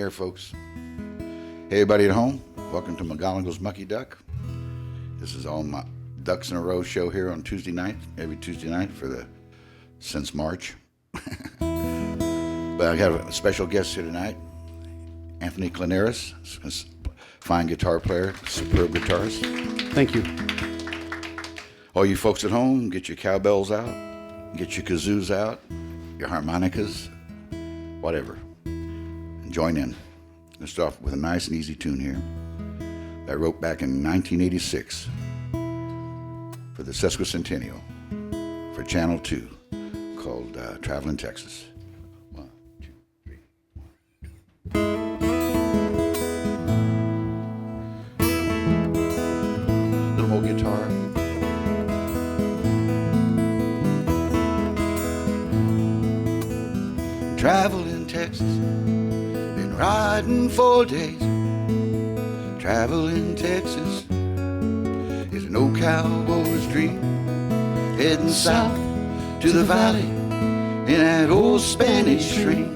air, folks. Hey, everybody at home. Welcome to McGonigel's Mucky Duck. This is all my Ducks in a Row show here on Tuesday night, every Tuesday night since March. But I have a special guest here tonight, Anthony Klonaris, fine guitar player, superb guitarist. Thank you. All you folks at home, get your cowbells out, get your kazoos out, your harmonicas, whatever, and join in. Let's start off with a nice and easy tune here that I wrote back in 1986 for the Sesquicentennial for Channel 2 called Traveling Texas. 1, 2, 3, 1, 2. A little more guitar. Travel in Texas, been riding 4 days. Travel in Texas is an old cowboy's dream. Heading south to the valley in that old Spanish stream.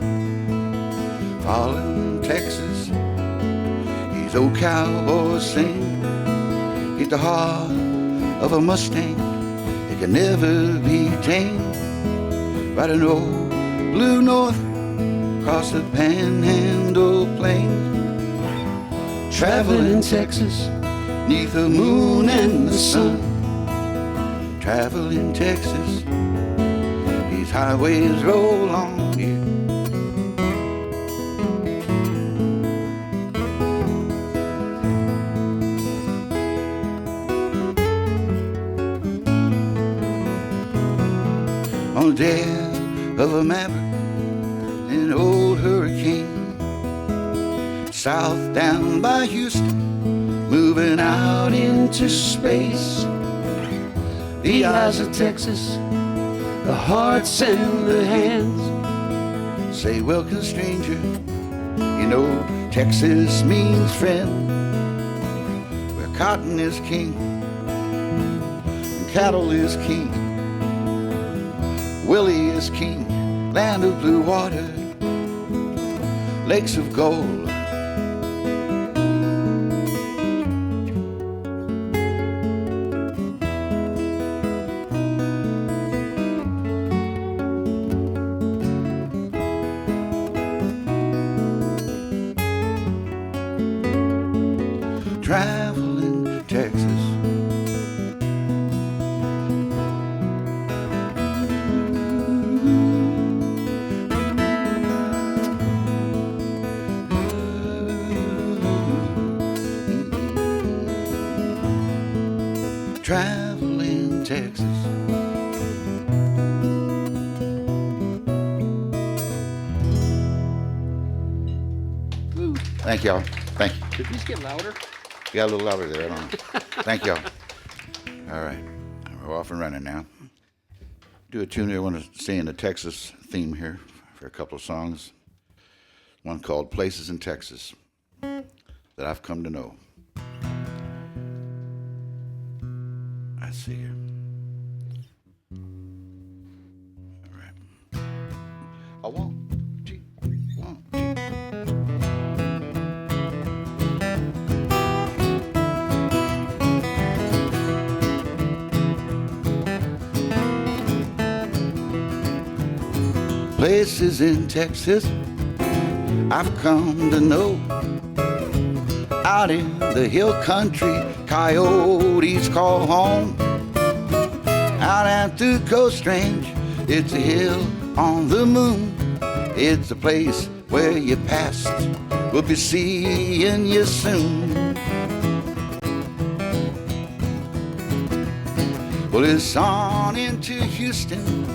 Following Texas, these old cowboys sing. Get the heart of a Mustang, it can never be tamed. Riding old Blue North across the Panhandle Plains. Traveling in Texas, neath the moon and the sun. Traveling in Texas, these highways roll on here. On the deck of a Maverick, an old hurricane, south down by Houston, moving out into space. The eyes of Texas, the hearts and the hands say, welcome stranger, you know Texas means friend. Where cotton is king and cattle is king, Willie is king, land of blue water, lakes of gold. Traveling Texas. Traveling Texas. Thank y'all. Thank you. Did these get louder? Yeah, a little louder there. I don't know. Thank y'all. All right. We're off and running now. Do a tune here. I want to stay in the Texas theme here for a couple of songs. One called Places in Texas that I've come to know. Let's see here. All right. A 1, 2, 1, 2. Places in Texas I've come to know. Out in the hill country, coyotes call home. Out at the coast range, it's a hill on the moon. It's a place where you passed, we'll be seeing you soon. Well, it's on into Houston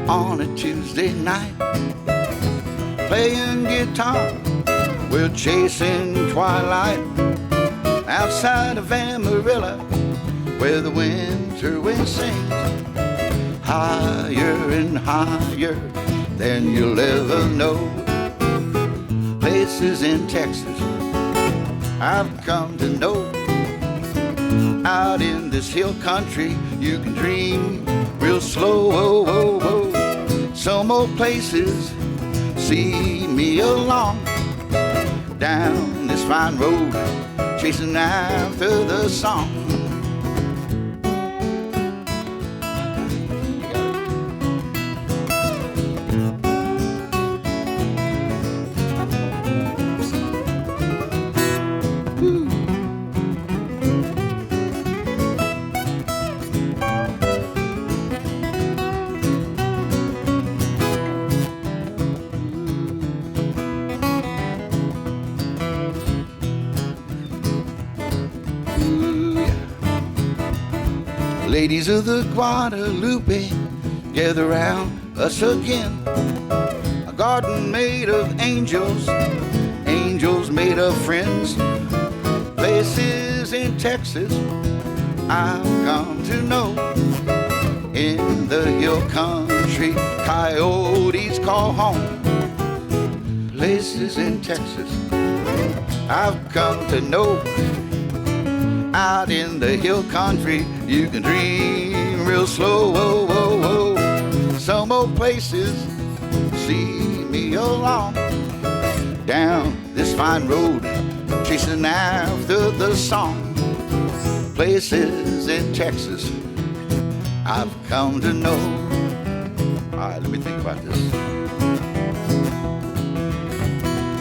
on a Tuesday night, playing guitar, we're chasing twilight, outside of Amarillo, where the winter wind sings, higher and higher than you'll ever know. Places in Texas I've come to know. Out in this hill country you can dream real slow. Oh, oh, oh. Some old places see me along. down this fine road, chasing after the song. Ladies of the Guadalupe, gather round us again. A garden made of angels, angels made of friends. Places in Texas I've come to know. In the hill country, coyotes call home. Places in Texas I've come to know. Out in the hill country, you can dream real slow. Whoa, whoa, whoa. Some old places see me along, down this fine road, chasing after the song. Places in Texas I've come to know. All right, let me think about this.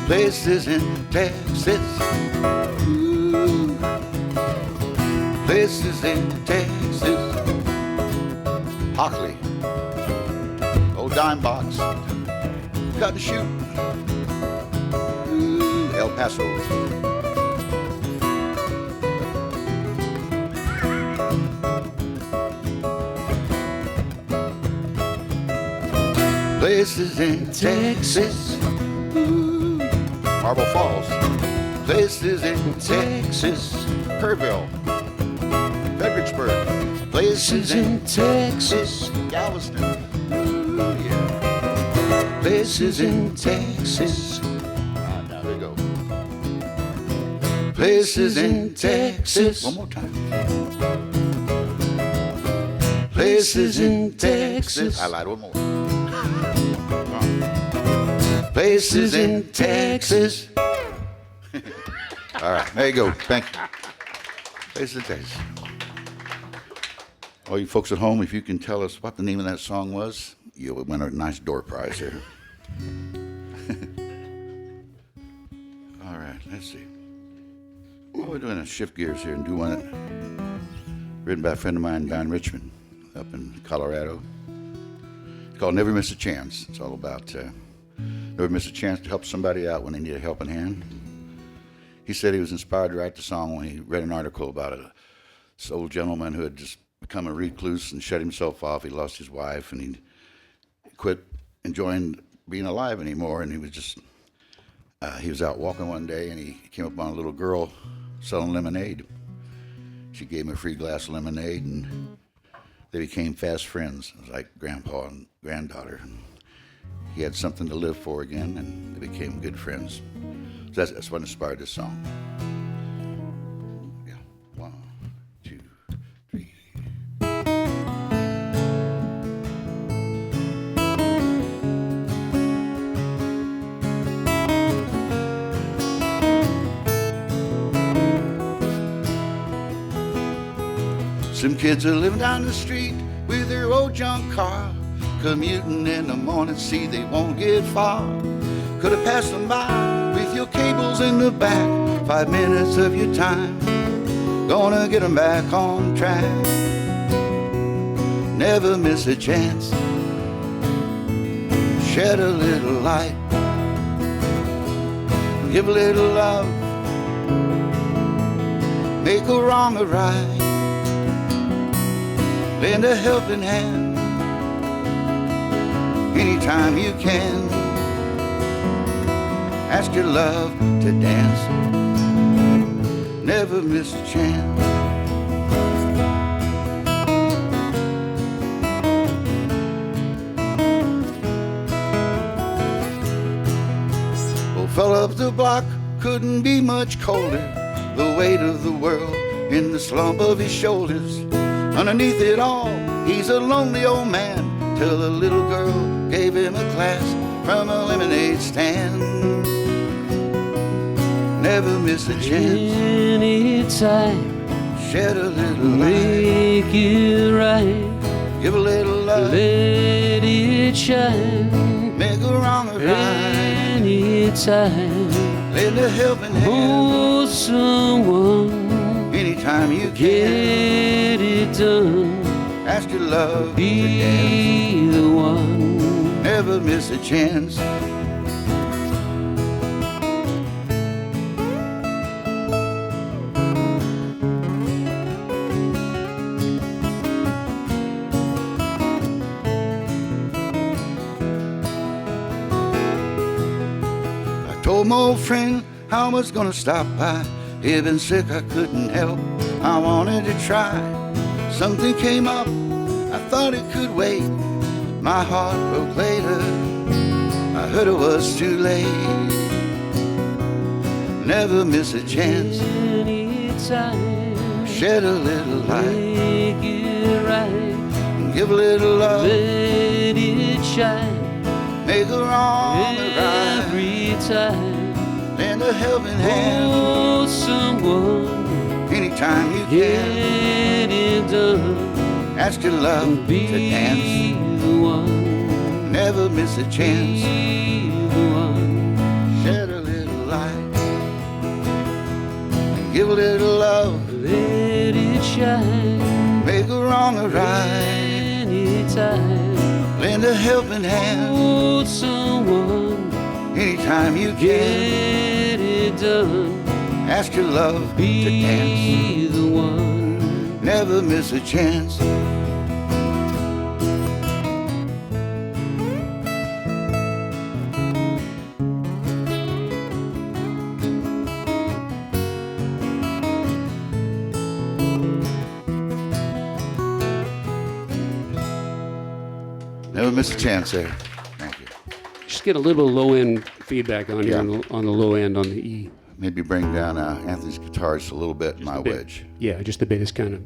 Places in Texas. Places in Texas. Hockley, old dime box, cut and shoot. El Paso. Places in Texas. Marble Falls. Places in Texas. Kerrville. Fredericksburg, places in Texas, Galveston, yeah. Places in Texas. Now there we go. Places in Texas. One more time. Places in Texas. I lied, one more. Places in Texas. All right, there you go. Thank you. Places in Texas. All you folks at home, if you can tell us what the name of that song was, you'll win a nice door prize here. All right, let's see. Well, we're doing a shift gears here and do one written by a friend of mine down in Richmond, up in Colorado. It's called Never Miss a Chance. It's all about never miss a chance to help somebody out when they need a helping hand. He said he was inspired to write the song when he read an article about this old gentleman who had just become a recluse and shut himself off. He lost his wife and he quit enjoying being alive anymore. And he was just, he was out walking one day and he came upon a little girl selling lemonade. She gave him a free glass of lemonade and they became fast friends. It was like grandpa and granddaughter. He had something to live for again and they became good friends. So that's what inspired this song. Yeah, 1, 2, 3. Some kids are living down the street with their old junk car, commuting in the morning, see they won't get far. Could have passed them by with your cables in the back, 5 minutes of your time, gonna get them back on track. Never miss a chance, shed a little light, give a little love, make a wrong a right, lend a helping hand anytime you can. Ask your love to dance, never miss a chance. Well, fella up the block couldn't be much colder, the weight of the world in the slump of his shoulders. Underneath it all, he's a lonely old man, till a little girl gave him a glass from a lemonade stand. never miss a chance. Anytime, Shed a little make light, it right. give a little love, Let it shine. make a wrong a right. Anytime, Lend a helping hand hold someone. anytime you can. Get it done. Ask your love to dance, Be the one. never miss a chance. Told my old friend I was gonna stop by. He'd been sick, I couldn't help. I wanted to try. Something came up, I thought it could wait. My heart broke later, I heard it was too late. Never miss a chance, Anytime, shed a little light, make it right. give a little love, Let it shine. make a wrong a right. Every time, Lend a helping hand hold someone. anytime you can. Get it done. Ask your love Be to dance, the one. never miss a chance. Be the one. Shed a little light, give a little love, Let it shine. make a wrong a right. Anytime, Lend a helping hand hold someone. anytime you can. Get it done. Ask your love to dance, Be the one. never miss a chance. Never miss a chance there. Thank you. Just get a little low end feedback on here Yeah. on the low end on the E. Maybe bring down Anthony's guitar just a little bit, my a bit. wedge. Yeah, just a bit. It's kind of.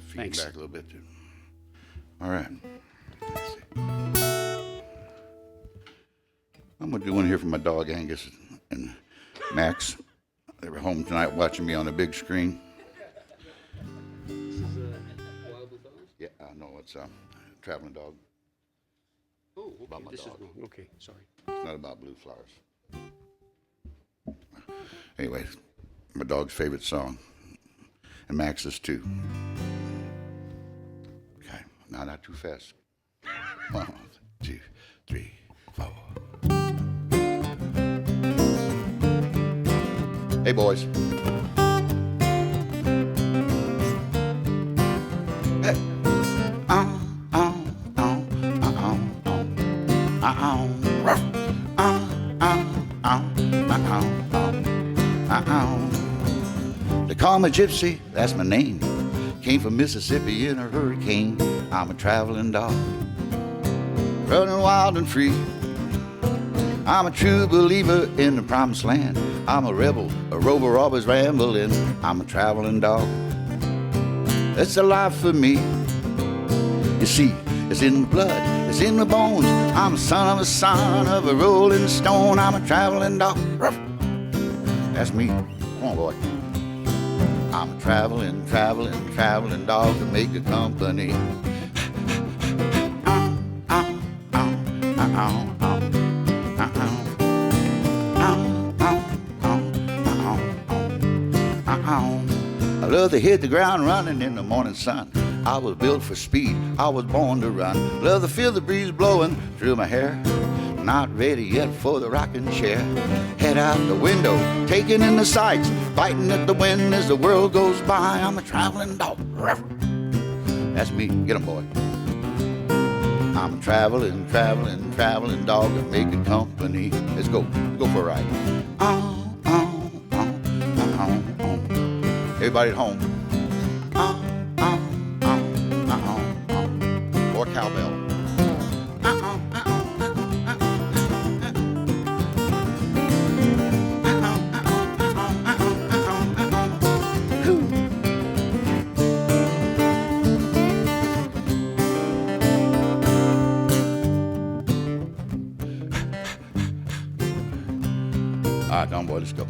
Feed Thanks. back a little bit too. All right. Let's see. I'm gonna do one here for my dog Angus and Max. They were home tonight watching me on the big screen. Yeah, I know it's traveling dog. Oh, About my this dog. is wrong. Okay, sorry. It's not about blue flowers. Anyway, my dog's favorite song, and Max's too. Okay, now not too fast. 1, 2, 3, 4. Hey, boys. Hey. They call me Gypsy, that's my name. Came from Mississippi in a hurricane. I'm a traveling dog, running wild and free. I'm a true believer in the promised land. I'm a rebel, a rover, always rambling. I'm a traveling dog. That's the life for me. You see, it's in the blood, it's in the bones. I'm a son of a rolling stone. I'm a traveling dog. Ruff. That's me. Come on, boy. I'm a traveling dog to make a company. I love to hit the ground running in the morning sun. I was built for speed, I was born to run. Love to feel the breeze blowing through my hair. Not ready yet for the rocking chair. Head out the window, taking in the sights, biting at the wind as the world goes by. I'm a traveling dog. That's me. Get 'em, boy. I'm a traveling dog to make a company. Let's go. Let's go for a ride. Everybody at home. Or cowbell. All right, Don boy, let's go.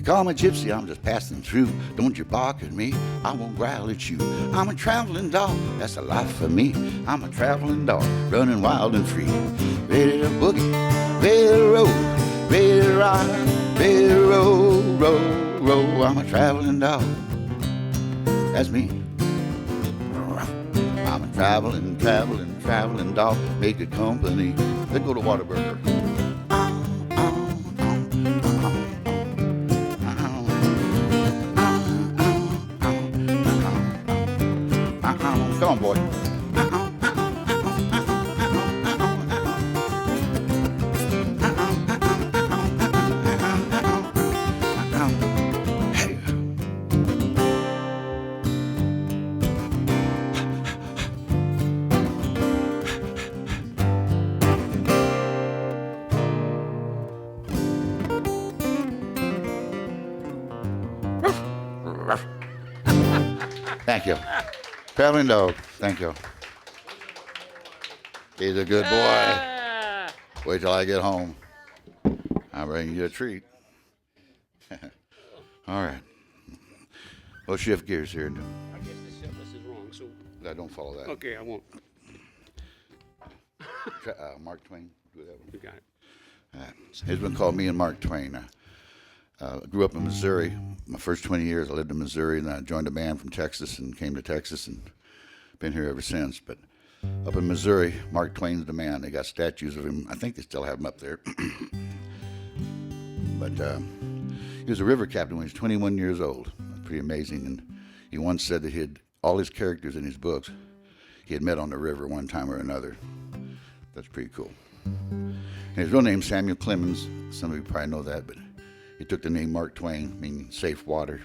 call me gypsy, I'm just passing through. Don't you bark at me, I won't growl at you. I'm a traveling dog, that's a life for me. I'm a traveling dog, running wild and free. Ready to boogie, ready to roll, ready to rock, ready to roll, roll, roll. I'm a traveling dog, that's me. I'm a traveling, traveling, traveling dog, make good company. Let's go to Whataburger. Come on, boy. Hey. Thank you. Traveling dog, thank you. He's a good boy. Wait till I get home. I'll bring you a treat. All right. We'll shift gears here. I guess this is wrong, so. I don't follow that. Okay, I won't. Mark Twain. Do that one. You got it. It's been called Me and Mark Twain. I grew up in Missouri. My first 20 years I lived in Missouri, and then I joined a band from Texas and came to Texas and been here ever since. But up in Missouri, Mark Twain's the man. They got statues of him. I think they still have him up there. But he was a river captain when he was 21 years old. Pretty amazing. And he once said that he had all his characters in his books he had met on the river one time or another. That's pretty cool. And his real name's Samuel Clemens. Some of you probably know that, but he took the name Mark Twain, meaning safe water.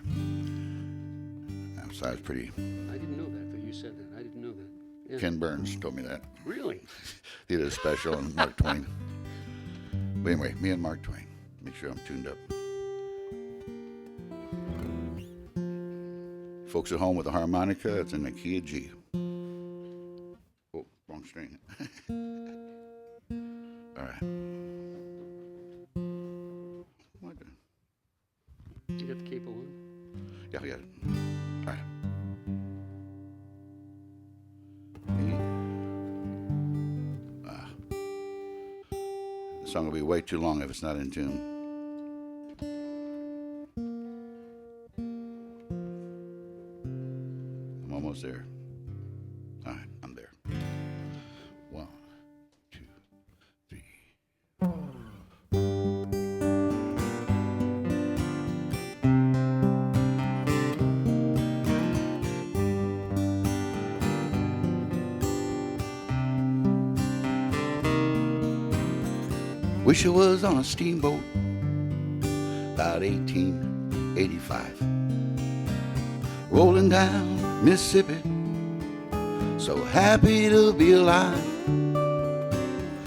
So I was pretty. I didn't know that, but you said that. I didn't know that. Yeah. Ken Burns told me that. Really? He did a special on Mark Twain. But anyway, me and Mark Twain. Make sure I'm tuned up. Folks at home with a harmonica, it's in the key of G. Oh, wrong string. All right. What the? You got the capo on? Yeah, I got it. All right. The song will be way too long if it's not in tune. I'm almost there. All right, I'm there. 1, 2, 3. Wish I was on a steamboat about 1885, rolling down Mississippi, so happy to be alive.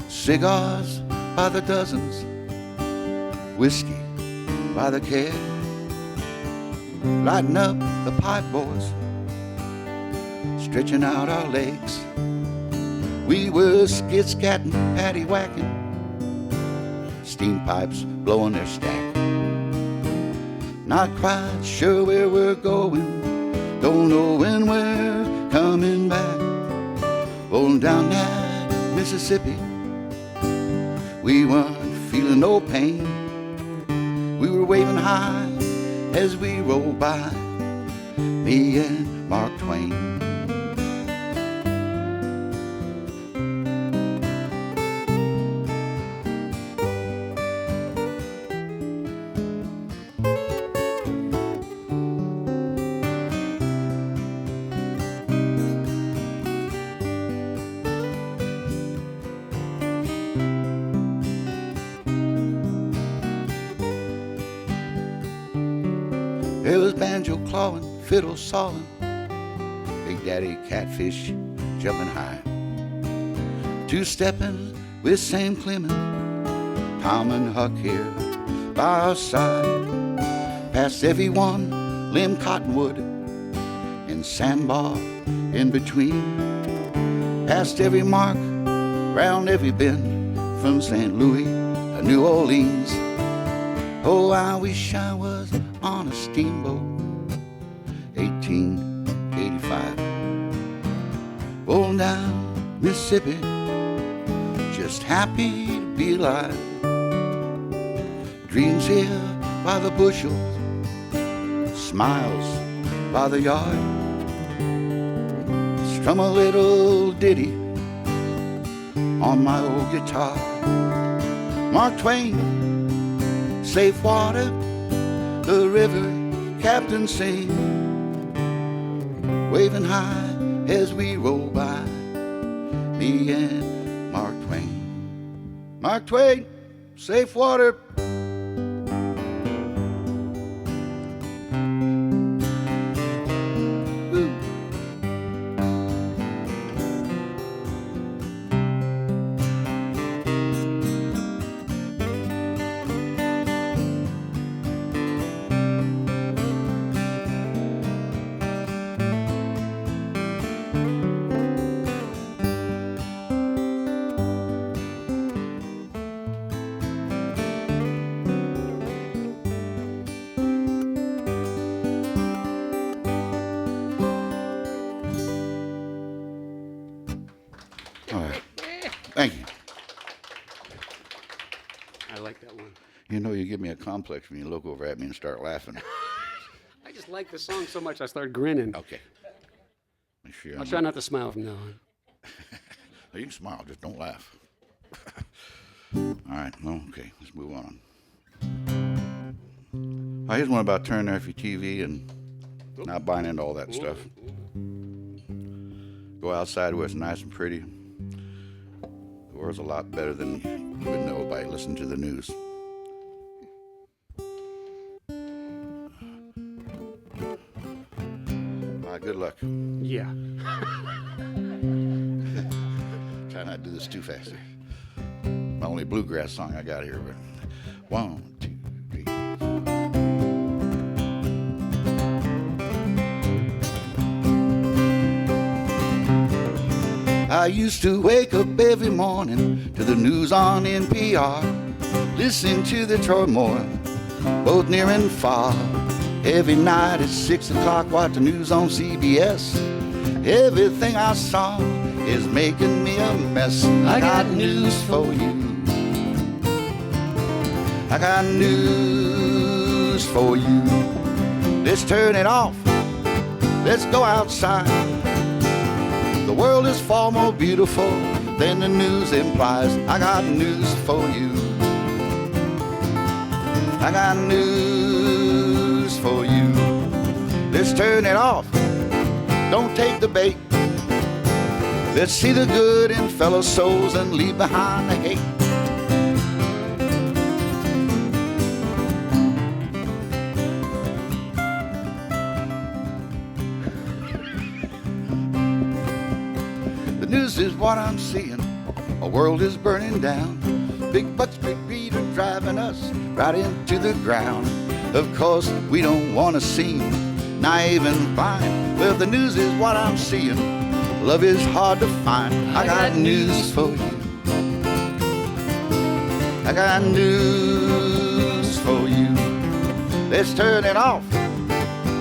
Cigars by the dozens, whiskey by the can, lighting up the pipe boys, stretching out our legs. We were skid-scatting, patty-whacking, steam pipes blowing their stack. Not quite sure where we're going, don't know when we're coming back. Rolling down that Mississippi, we weren't feeling no pain. We were waving high as we rolled by, me and Mark Twain. There was banjo clawing, fiddle sawing, Big Daddy catfish jumping high, two-stepping with Sam Clemens, Tom and Huck here by our side. Past every one, limb cottonwood, and sandbar in between. Past every mark, round every bend, from St. Louis to New Orleans. Oh, I wish I was on a steamboat, 1885. Rolling down Mississippi, just happy to be alive. Dreams here by the bushels, smiles by the yard. Strum a little ditty on my old guitar. Mark Twain, safe water, the river captain sing, waving high as we roll by, me and Mark Twain. Mark Twain, safe water. Thank you. I like that one. You know, you give me a complex when you look over at me and start laughing. I just like the song so much I start grinning. Okay. Make sure I'll try not to smile from now on. You can smile, just don't laugh. All right, well, okay, let's move on. Here's one about turning off your TV and not buying into all that stuff. Go outside where it's nice and pretty. The world's a lot better than you would know by listening to the news. All right, good luck. Yeah. Try not to do this too fast. My only bluegrass song I got here, but 1, 2, 3, 4. I used to wake up every morning to the news on NPR, listen to the turmoil, both near and far. Every night at 6 o'clock, watch the news on CBS. Everything I saw is making me a mess. I got news for you. I got news for you. Let's turn it off. Let's go outside. The world is far more beautiful than the news implies. I got news for you. I got news for you. Let's turn it off. Don't take the bait. Let's see the good in fellow souls and leave behind the hate. The news is what I'm seeing. Our world is burning down. Big bucks, big greed are driving us right into the ground. Of course, we don't want to seem naive and blind. Well, the news is what I'm seeing. Love is hard to find. I got news for you. I got news for you. Let's turn it off.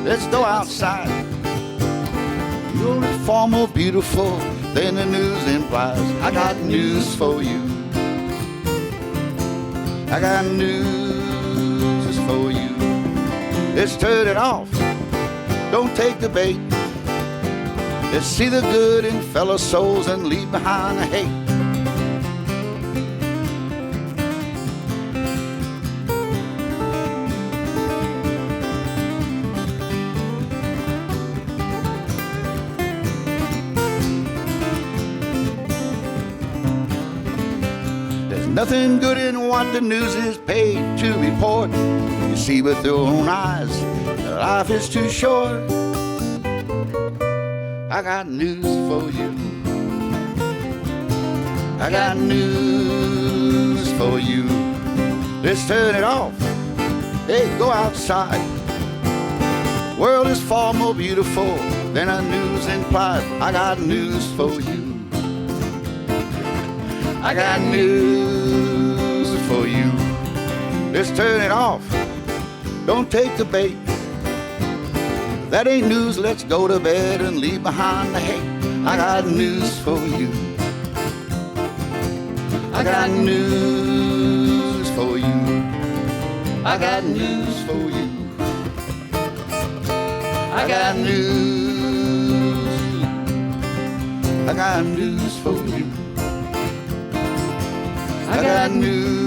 Let's go outside. The world is far more beautiful than the news implies. I got news for you. I got news for you. Let's turn it off. Don't take the bait. Let's see the good in fellow souls and leave behind the hate. There's nothing good in what the news is paid to report. You see with your own eyes that life is too short. I got news for you. I got news for you. Let's turn it off. Hey, go outside. The world is far more beautiful than the news implies. I got news for you. I got news for you. Let's turn it off. don't take the bait. That ain't news, let's go to bed and leave behind the hate. I got news for you. I got news for you. I got news for you. I got news. I got news for you. I got news.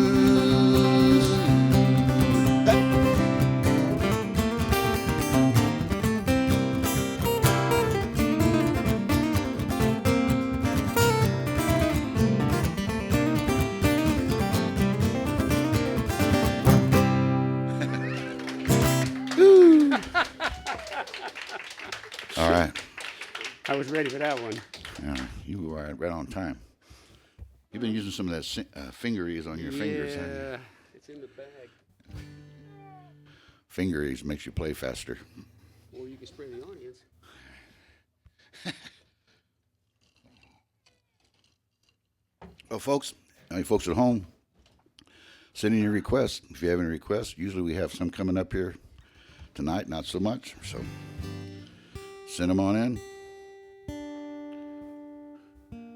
All right. I was ready for that one. Yeah, you were right on time. You've been using some of that fingeries on your fingers. Yeah, it's in the bag. Fingeries makes you play faster. Or you can spray the onions. Well, folks at home, send in your requests. If you have any requests, usually we have some coming up here tonight, not so much. So send them on in.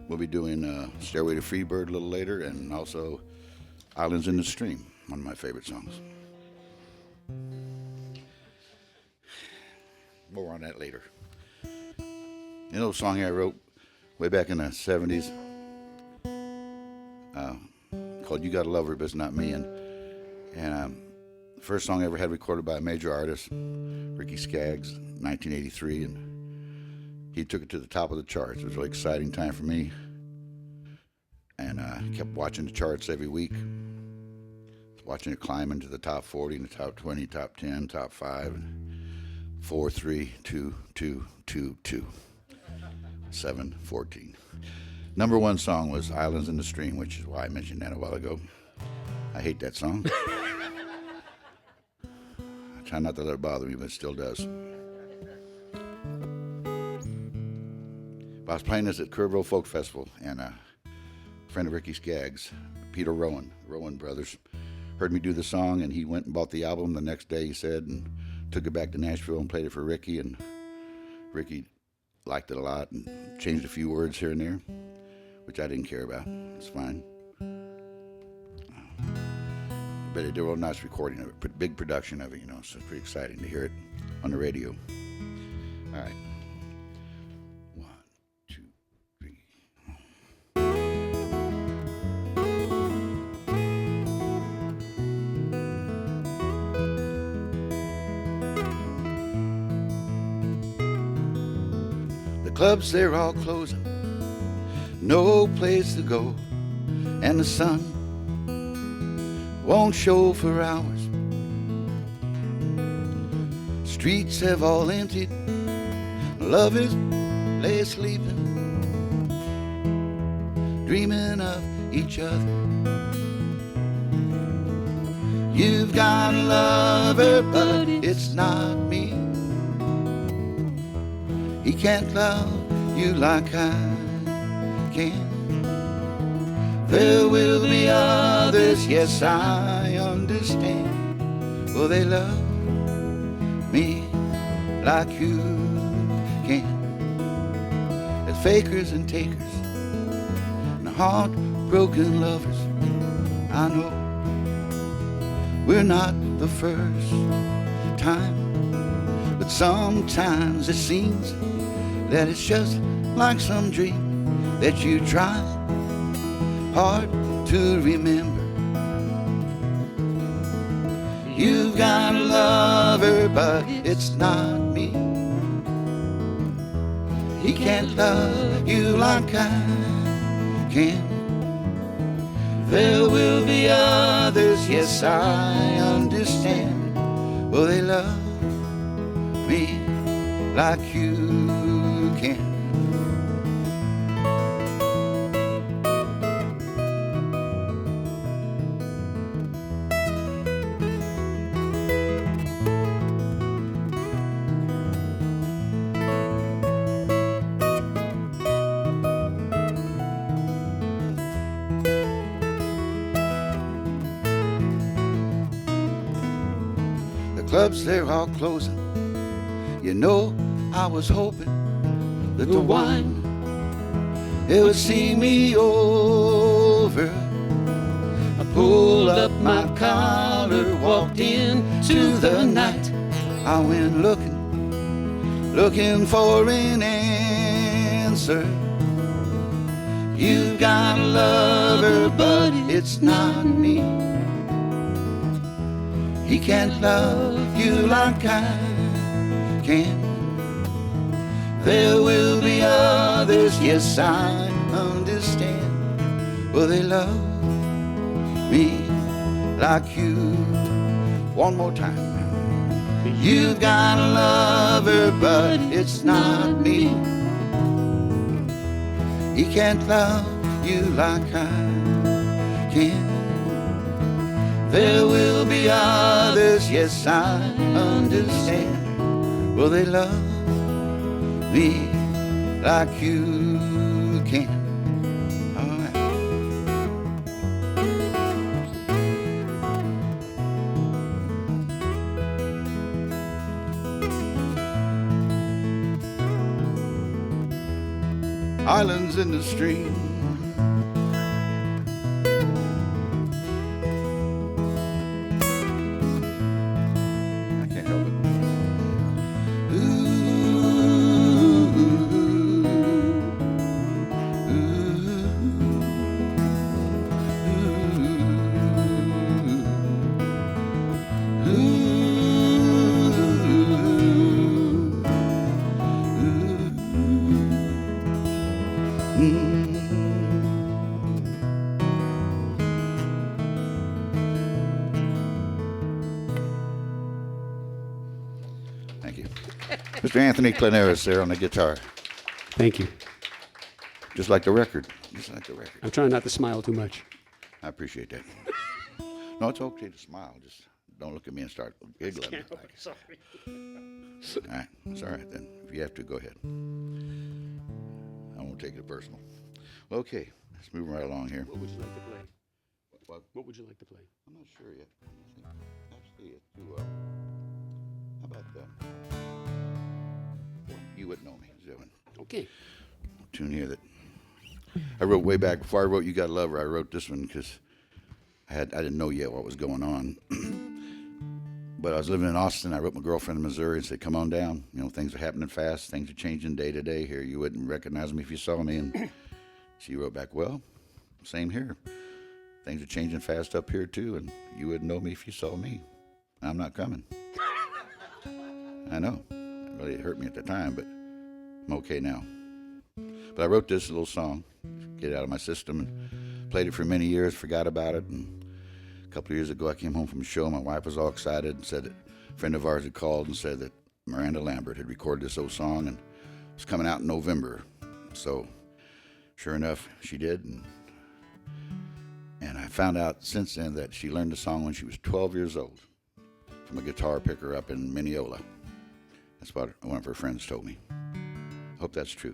We'll be doing Stairway to Freebird a little later, and also Islands in the Stream, one of my favorite songs. More on that later. You know, a song I wrote way back in the 70s called You Gotta Love Her, But It's Not Me. And the first song I ever had recorded by a major artist, Ricky Skaggs, 1983, and he took it to the top of the charts. It was a really exciting time for me. And I kept watching the charts every week, watching it climb into the top 40, and the top 20, top 10, top 5, 4, 3, 2, 2, 2, 2, 7, 14. Number one song was Islands in the Stream, which is why I mentioned that a while ago. I hate that song. I try not to let it bother me, but it still does. But I was playing this at Kerrville Folk Festival, and a friend of Ricky Skaggs, Peter Rowan brothers, heard me do the song, and he went and bought the album the next day, he said, and took it back to Nashville and played it for Ricky, and Ricky liked it a lot and changed a few words here and there, which I didn't care about. It's fine. But they did a real nice recording of it, big production of it, so it's pretty exciting to hear it on the radio. All right. 1, 2, 3. The clubs, they're all closing, no place to go, and the sun won't show for hours. Streets have all emptied, lovers lay sleeping, dreaming of each other. You've got a lover, but it's not me. He can't love you like I can. There will be others, yes, I understand. Will they love me like you can? There's fakers and takers and heartbroken lovers. I know we're not the first time, but sometimes it seems that it's just like some dream that you tried hard to remember. You've got a lover, but it's not me. He can't love you like I can. There will be others, yes, I understand. Will they love me like you can? clubs, they're all closing. You know, I was hoping that the wine, it would see me over. I pulled up my collar, walked into the night. I went looking for an answer. You got a lover, but it's not me. He can't love you like I can. There will be others, yes, I understand. Will they love me like you? One more time. You've got a lover, but it's not me. He can't love you like I can. There will be others, yes, I understand. Will they love me like you can? All right. Islands in the stream. I can't help it. Thank you. Mr. Anthony Klonaris there on the guitar. Thank you. Just like the record. Just like the record. I'm trying not to smile too much. I appreciate that. No, it's okay to smile. Just don't look at me and start giggling. Sorry. All right. It's all right then. If you have to, go ahead. I won't take it personal. Well, okay. Let's move right along here. What would you like to play? What would you like to play? I'm not sure yet. Actually, how about You Wouldn't Know Me? Is that one? Okay. Tune here that I wrote way back before I wrote You Got a Lover. I wrote this one because I didn't know yet what was going on. But I was living in Austin. I wrote my girlfriend in Missouri and said, "Come on down. You know, things are happening fast. Things are changing day to day here. You wouldn't recognize me if you saw me." And she wrote back, "Well, same here. Things are changing fast up here too, and you wouldn't know me if you saw me. I'm not coming." I know. It really hurt me at the time, but I'm okay now. But I wrote this little song, get it out of my system, and played it for many years, forgot about it. And a couple of years ago, I came home from a show. My wife was all excited and said that a friend of ours had called and said that Miranda Lambert had recorded this old song and it was coming out in November. So sure enough, she did. And I found out since then that she learned the song when she was 12 years old from a guitar picker up in Mineola. That's what one of her friends told me. Hope that's true.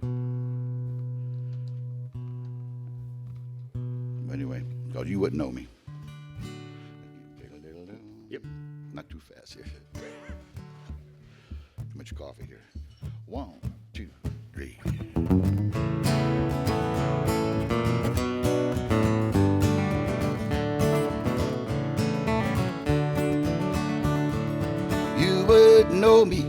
But anyway, because You Wouldn't Know Me. Yep. Not too fast here. Too much coffee here. 1, 2, 3. You would know me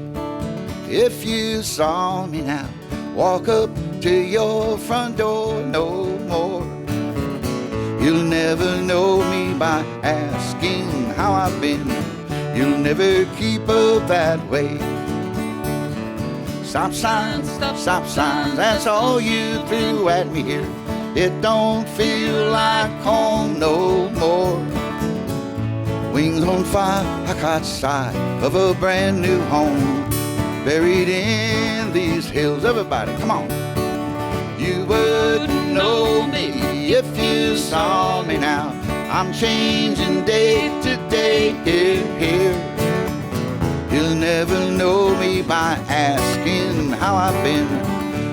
if you saw me now. Walk up to your front door no more. You'll never know me by asking how I've been. You'll never keep up that way. Stop signs, that's all you threw at me here. It don't feel like home no more. Wings on fire, I caught sight of a brand new home buried in these hills. Everybody, come on. You wouldn't know me if you saw me now. I'm changing day to day here. You'll never know me by asking how I've been.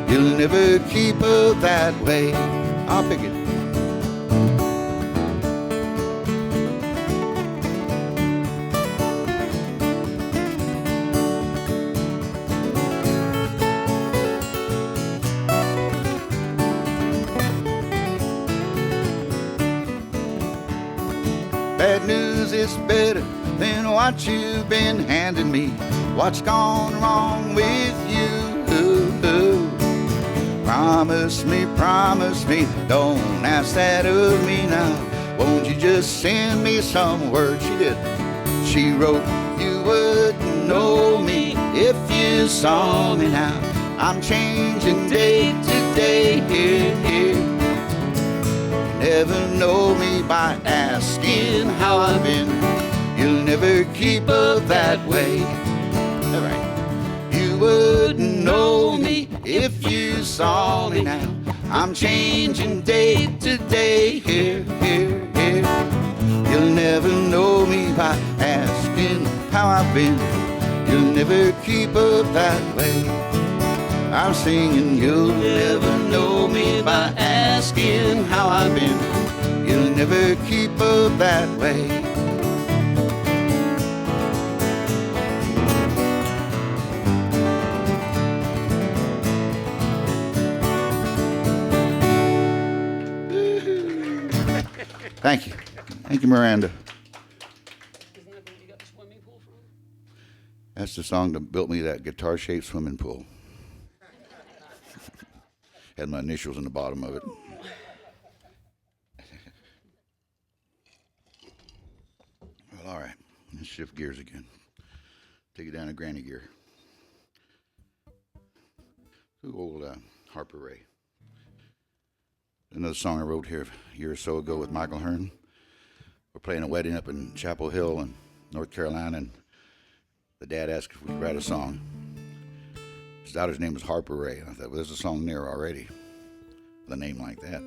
You'll never keep up that way. I'll pick it. Bad news is better than what you've been handing me. What's gone wrong with you? Promise me, don't ask that of me now. Won't you just send me some word? She did. She wrote, you wouldn't know me if you saw me now. I'm changing day to day. Never know me by asking how I've been. You'll never keep up that way. All right. You wouldn't know me if you saw me now. I'm changing day to day. You'll never know me by asking how I've been. You'll never keep up that way. I'm singing, you'll never know me by asking how I've been. You'll never keep up that way. Thank you. Thank you, Miranda. Isn't that where you got the swimming pool from? That's the song that built me that guitar-shaped swimming pool. Had my initials in the bottom of it. Well, all right. Let's shift gears again. Take it down to granny gear. Who old Harper Ray. Another song I wrote here a year or so ago with Michael Hearn. We're playing a wedding up in Chapel Hill in North Carolina, and the dad asked if we could write a song. His daughter's name was Harper Ray, and I thought, well, there's a song there already with a name like that.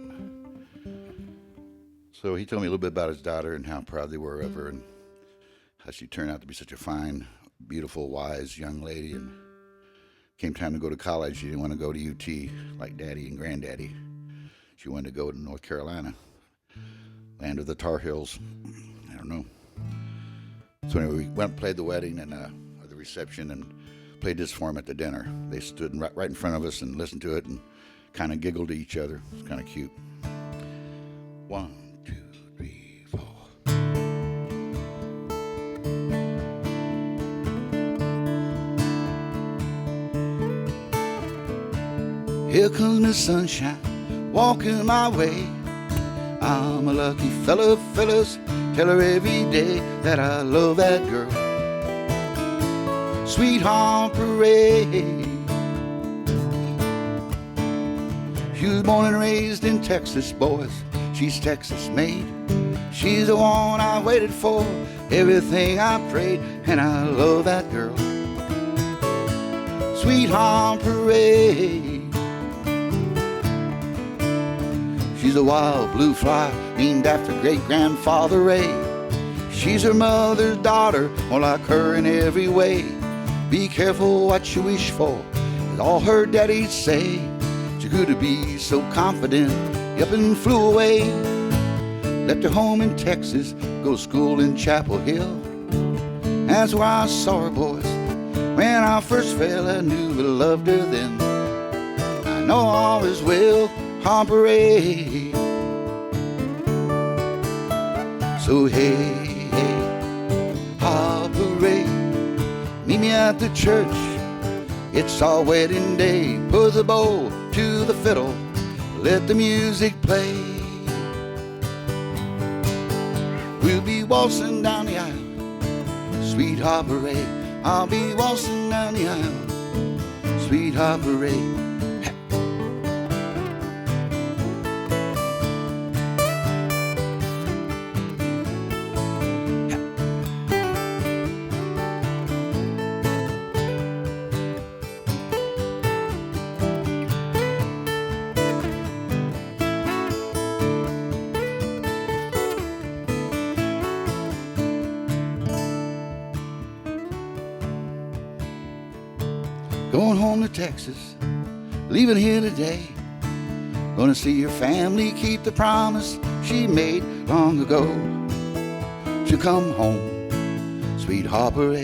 So he told me a little bit about his daughter and how proud they were of her and how she turned out to be such a fine, beautiful, wise young lady. And came time to go to college, she didn't want to go to UT like Daddy and Granddaddy. She wanted to go to North Carolina, land of the Tar Heels. I don't know. So anyway, we went and played the wedding and the reception and played this for them at the dinner. They stood right in front of us and listened to it and kind of giggled to each other. It was kind of cute. 1, 2, 3, 4. Here comes the sunshine, walking my way. I'm a lucky fella, fellas. Tell her every day that I love that girl. Sweet Harper Ray. She was born and raised in Texas, boys. She's Texas made. She's the one I waited for, everything I prayed, and I love that girl. Sweet Harper Ray. She's a wild blue fly named after great-grandfather Ray. She's her mother's daughter, more like her in every way. Be careful what you wish for, is all her daddies say. She grew to be so confident, up and flew away. Left her home in Texas, go to school in Chapel Hill. That's where I saw her, boys. When I first fell, I knew I loved her then. I know all is well, Harper Ray. So hey, hey, Harper Ray, meet me at the church. It's our wedding day. Put the bow to the fiddle, let the music play. We'll be waltzing down the aisle, sweet Harper Ray. I'll be waltzing down the aisle, sweet Harper Ray. Going home to Texas, leaving here today. Gonna see your family keep the promise she made long ago. She'll come home, sweet Harper Ray.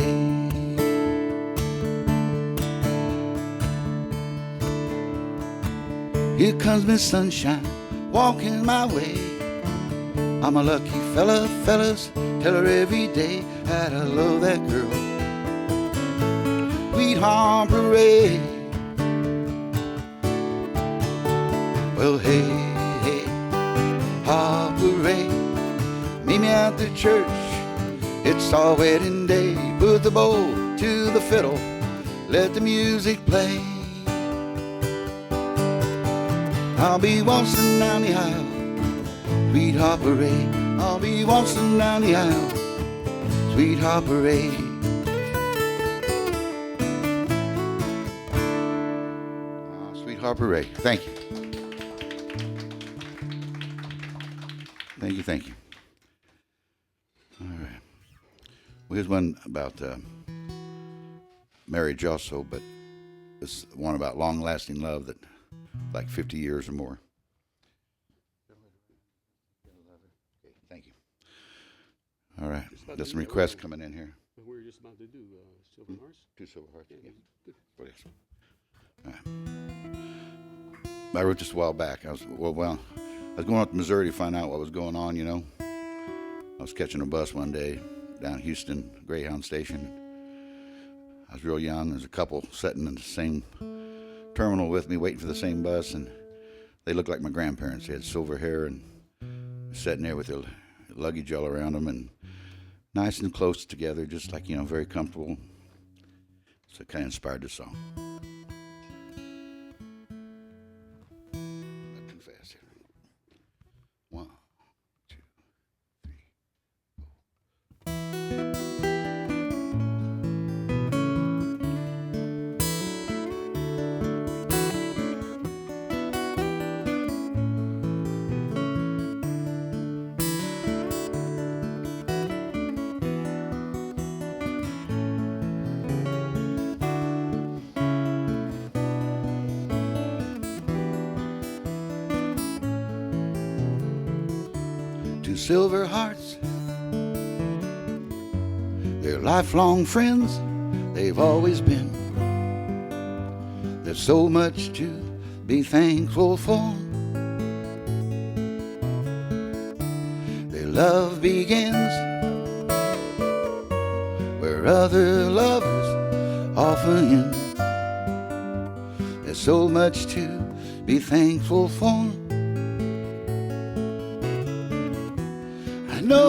Here comes Miss Sunshine, walking my way. I'm a lucky fella, fellas, tell her every day that I love that girl. Sweet Harper Ray. Well, hey, hey, Harper Ray, meet me at the church. It's our wedding day. Put the bow to the fiddle, let the music play. I'll be waltzing down the aisle, sweet Harper Ray. I'll be waltzing down the aisle, sweet Harper Ray. Sweet Harper Ray, thank you. Thank you, thank you. All right. Well, here's one about marriage also, but this one about long-lasting love that like 50 years or more. Okay, thank you. All right. There's some requests coming in here. We were just about to do Silver Hearts. 2 Silver Hearts. Yeah, good. Oh, yes. All right. I wrote this a while back. I was going up to Missouri to find out what was going on, you know. I was catching a bus one day down Houston Greyhound Station. I was real young. There's a couple sitting in the same terminal with me, waiting for the same bus, and they looked like my grandparents. They had silver hair and sitting there with their luggage all around them, and nice and close together, just like, you know, very comfortable. So it kind of inspired the song. Not too fast here. 1, 2, 3. 2 silver hearts, they're lifelong friends, they've always been. There's so much to be thankful for. Their love begins where other lovers often end. There's so much to be thankful for.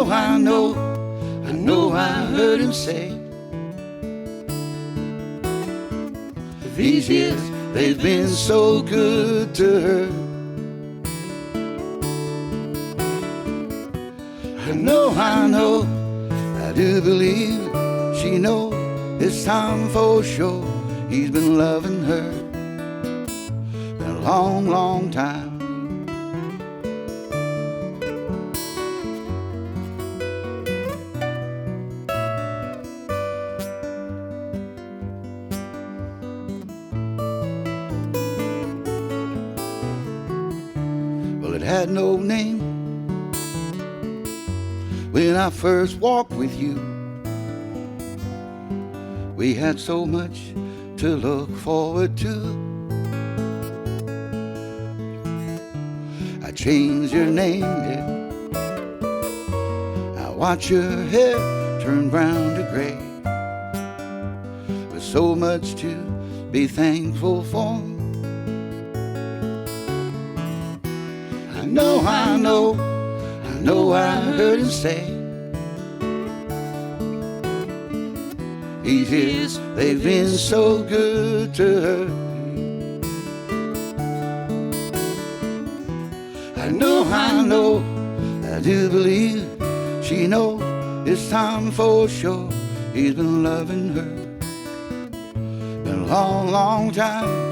I know I heard him say, these years they've been so good to her. I know, I do believe she knows it's time for sure. He's been loving her been a long, long time. Had no name when I first walked with you. We had so much to look forward to. I changed your name, yeah. I watch your hair turn brown to gray. With so much to be thankful for. I know I heard him say, these years they've been so good to her. I know, I do believe she knows it's time for sure. He's been loving her been a long, long time.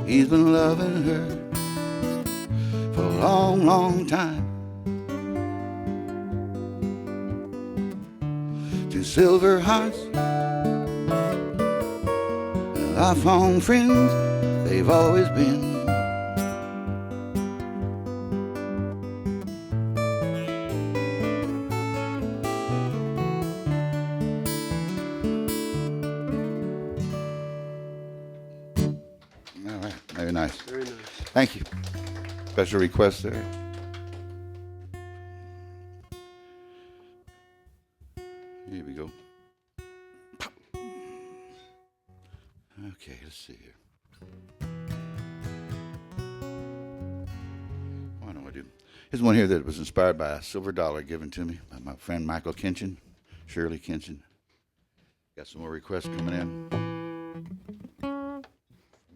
He's been loving her for a long, long time. 2 silver hearts, lifelong friends, they've always been. All right, very nice. Very nice. Thank you. Special request there. Here we go. Pop. Okay, let's see here. What do I do? Here's one here that was inspired by a silver dollar given to me by my friend Michael Kinchin, Shirley Kinchin. Got some more requests coming in.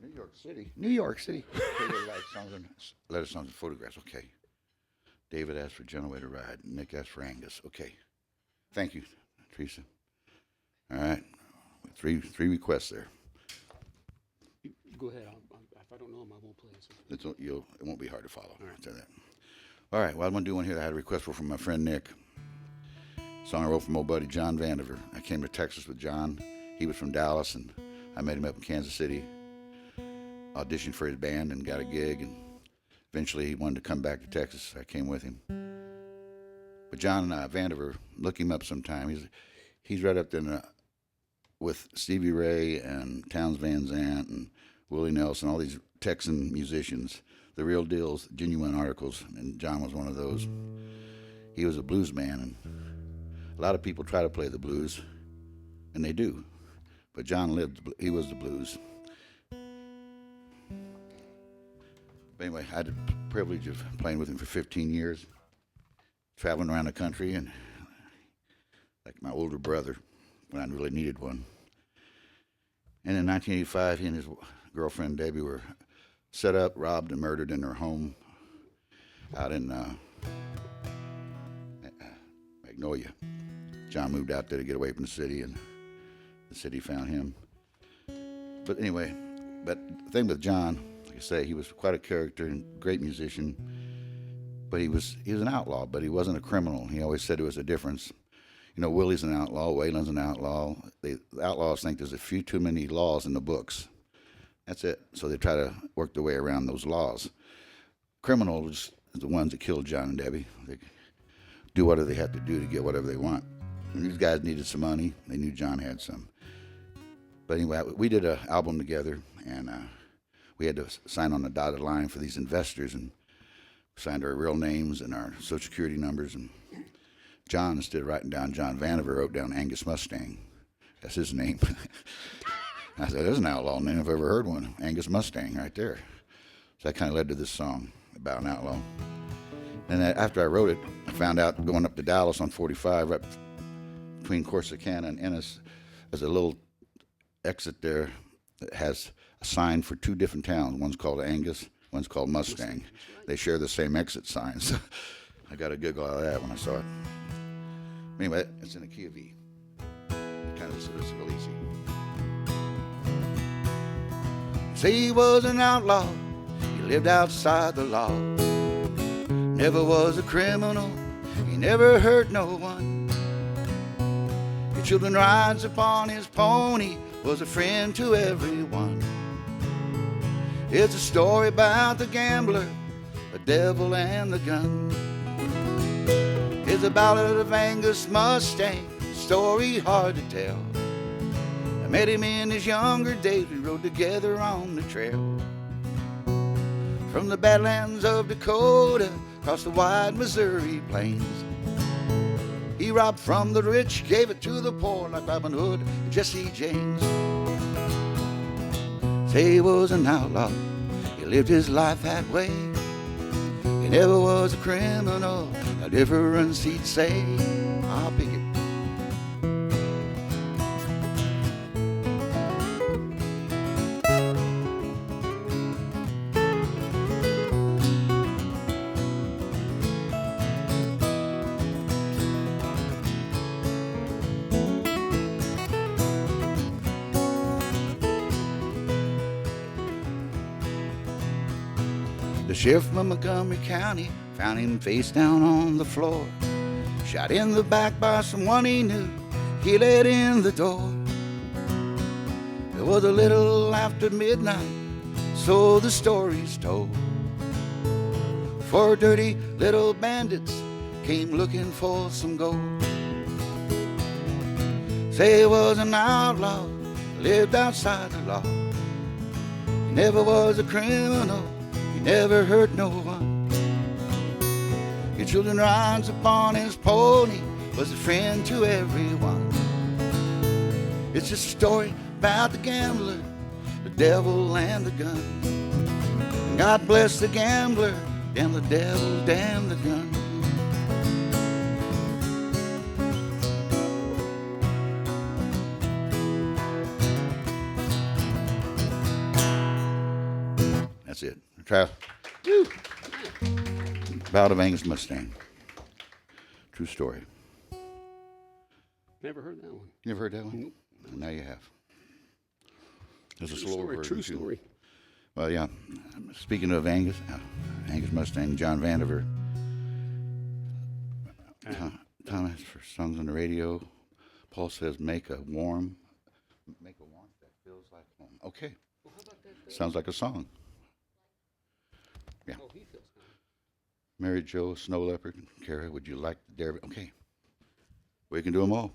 New York City. New York City. Letter songs and photographs. Okay. David asked for Gentle Way to Ride. Nick asked for Angus. Okay. Thank you, Teresa. All right. Three requests there. Go ahead. If I don't know them, I won't play it. It won't be hard to follow. All right. I'll tell you that. All right. Well, I'm going to do one here that I had a request for from my friend Nick. Song I wrote from old buddy John Vandiver. I came to Texas with John. He was from Dallas, and I met him up in Kansas City. Auditioned for his band and got a gig, and eventually he wanted to come back to Texas. I came with him. But John Vandiver, look him up sometime. He's right up there with Stevie Ray and Townes Van Zandt and Willie Nelson, all these Texan musicians, the real deals, genuine articles, and John was one of those. He was a blues man, and a lot of people try to play the blues, and they do. But John he was the blues. But anyway, I had the privilege of playing with him for 15 years, traveling around the country, and like my older brother when I really needed one. And in 1985, he and his girlfriend Debbie were set up, robbed, and murdered in their home out in Magnolia. John moved out there to get away from the city, and the city found him. But anyway, the thing with John, like I say, he was quite a character and great musician, but he was an outlaw, but he wasn't a criminal. He always said there was a difference. You know, Willie's an outlaw, Waylon's an outlaw. The outlaws think there's a few too many laws in the books. That's it. So they try to work their way around those laws. Criminals are the ones that killed John and Debbie. They do whatever they have to do to get whatever they want. And these guys needed some money. They knew John had some. But anyway, we did an album together, and we had to sign on the dotted line for these investors, and signed our real names and our social security numbers. And John, instead of writing down John Vandiver, wrote down Angus Mustang. That's his name. I said, there's an outlaw name if I've ever heard one. Angus Mustang right there. So that kind of led to this song about an outlaw. And after I wrote it, I found out going up to Dallas on 45, right between Corsicana and Ennis, there's a little exit there that has a sign for two different towns. One's called Angus, one's called Mustang. They share the same exit signs. I got a giggle out of that when I saw it. Anyway, it's in a key of E. Kind of, it's real easy. Say he was an outlaw, he lived outside the law. Never was a criminal, he never hurt no one. Your children rides upon his pony, was a friend to everyone. It's a story about the gambler, the devil and the gun. It's a ballad of Angus Mustang, story hard to tell. I met him in his younger days, we rode together on the trail. From the Badlands of Dakota, across the wide Missouri plains. He robbed from the rich, gave it to the poor, like Robin Hood and Jesse James. Say he was an outlaw, he lived his life that way. He never was a criminal, a difference he'd say. I'll pick it. The sheriff from Montgomery County found him face down on the floor, shot in the back by someone he knew. He let in the door. It was a little after midnight, so the story's told. Four dirty little bandits came looking for some gold. Say he was an outlaw, lived outside the law. He never was a criminal, he never hurt no one. Your children rides upon his pony, was a friend to everyone. It's just a story about the gambler, the devil and the gun. And God bless the gambler, and the devil damn the gun. That's it. Try. Ballad of Angus Mustang. True story. Never heard that one. You ever heard that one? Nope. Well, now you have. There's a True slower story, version true too. story. Well, yeah. Speaking of Angus Mustang, John Vandiver. Thomas for songs on the radio. Paul says, make a warmth that feels like home. Okay. Well, how about that? Sounds like a song. Yeah. Oh, he feels good. Mary Jo, Snow Leopard, Kara, would you like the Dare? Okay. We can do them all.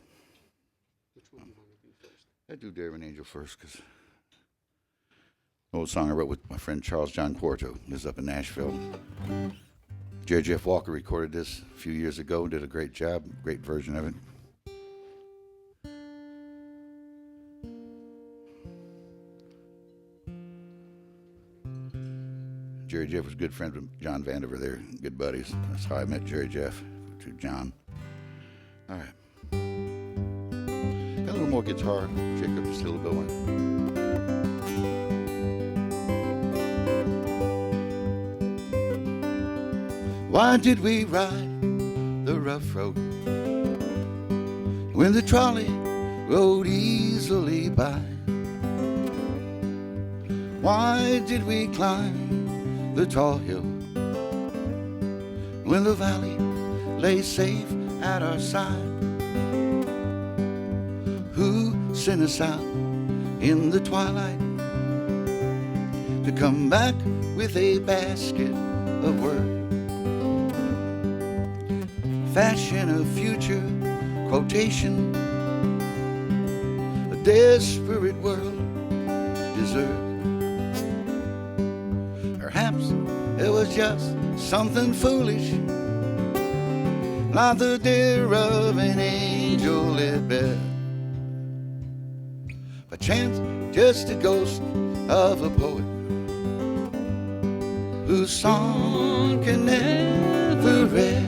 Which one do you want to do first? I do Dare an Angel first because old song I wrote with my friend Charles John Quarto. Lives up in Nashville. Jerry Jeff Walker recorded this a few years ago. Did a great job. Great version of it. Jerry Jeff was a good friend with John Vandiver. They're good buddies. That's how I met Jerry Jeff, to John. All right. Got a little more guitar. Jacob is still going. Why did we ride the rough road when the trolley rode easily by? Why did we climb the tall hill when the valley lay safe at our side? Who sent us out in the twilight to come back with a basket of work? Fashion a future quotation, a desperate world deserve. Perhaps it was just something foolish, like the dear of an angel at bed. By chance, just a ghost of a poet whose song can never rest.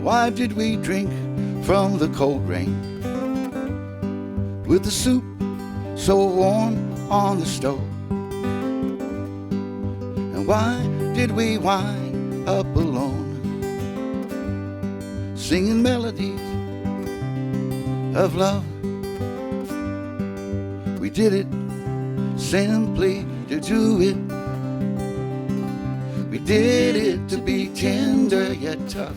Why did we drink from the cold rain with the soup so warm on the stove? And why did we wind up alone, singing melodies of love? We did it simply to do it. We did it to be tender yet tough.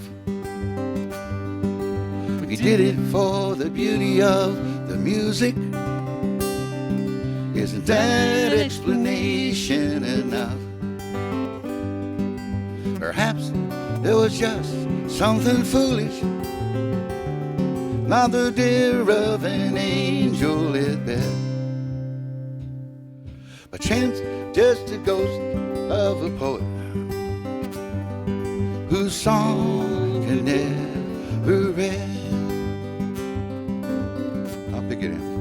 We did it for the beauty of the music. Isn't that explanation enough? Perhaps it was just something foolish, not the dear of an angel at bed. By chance, just a ghost of a poet whose song can never rest. I'll pick it in.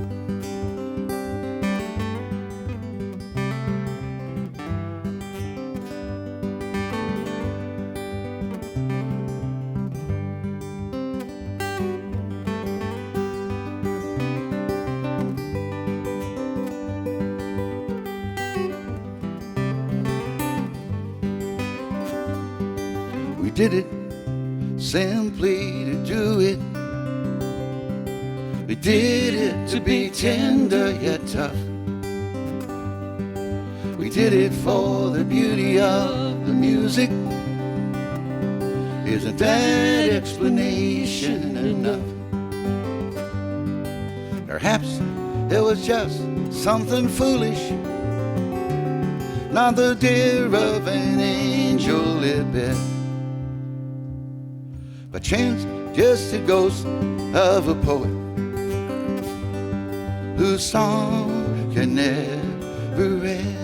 We did it simply to do it. We did it to be tender yet tough. We did it for the beauty of the music. Isn't that explanation enough? Perhaps it was just something foolish, not the dear of an angel at bed. By chance, just a ghost of a poet whose song can never end.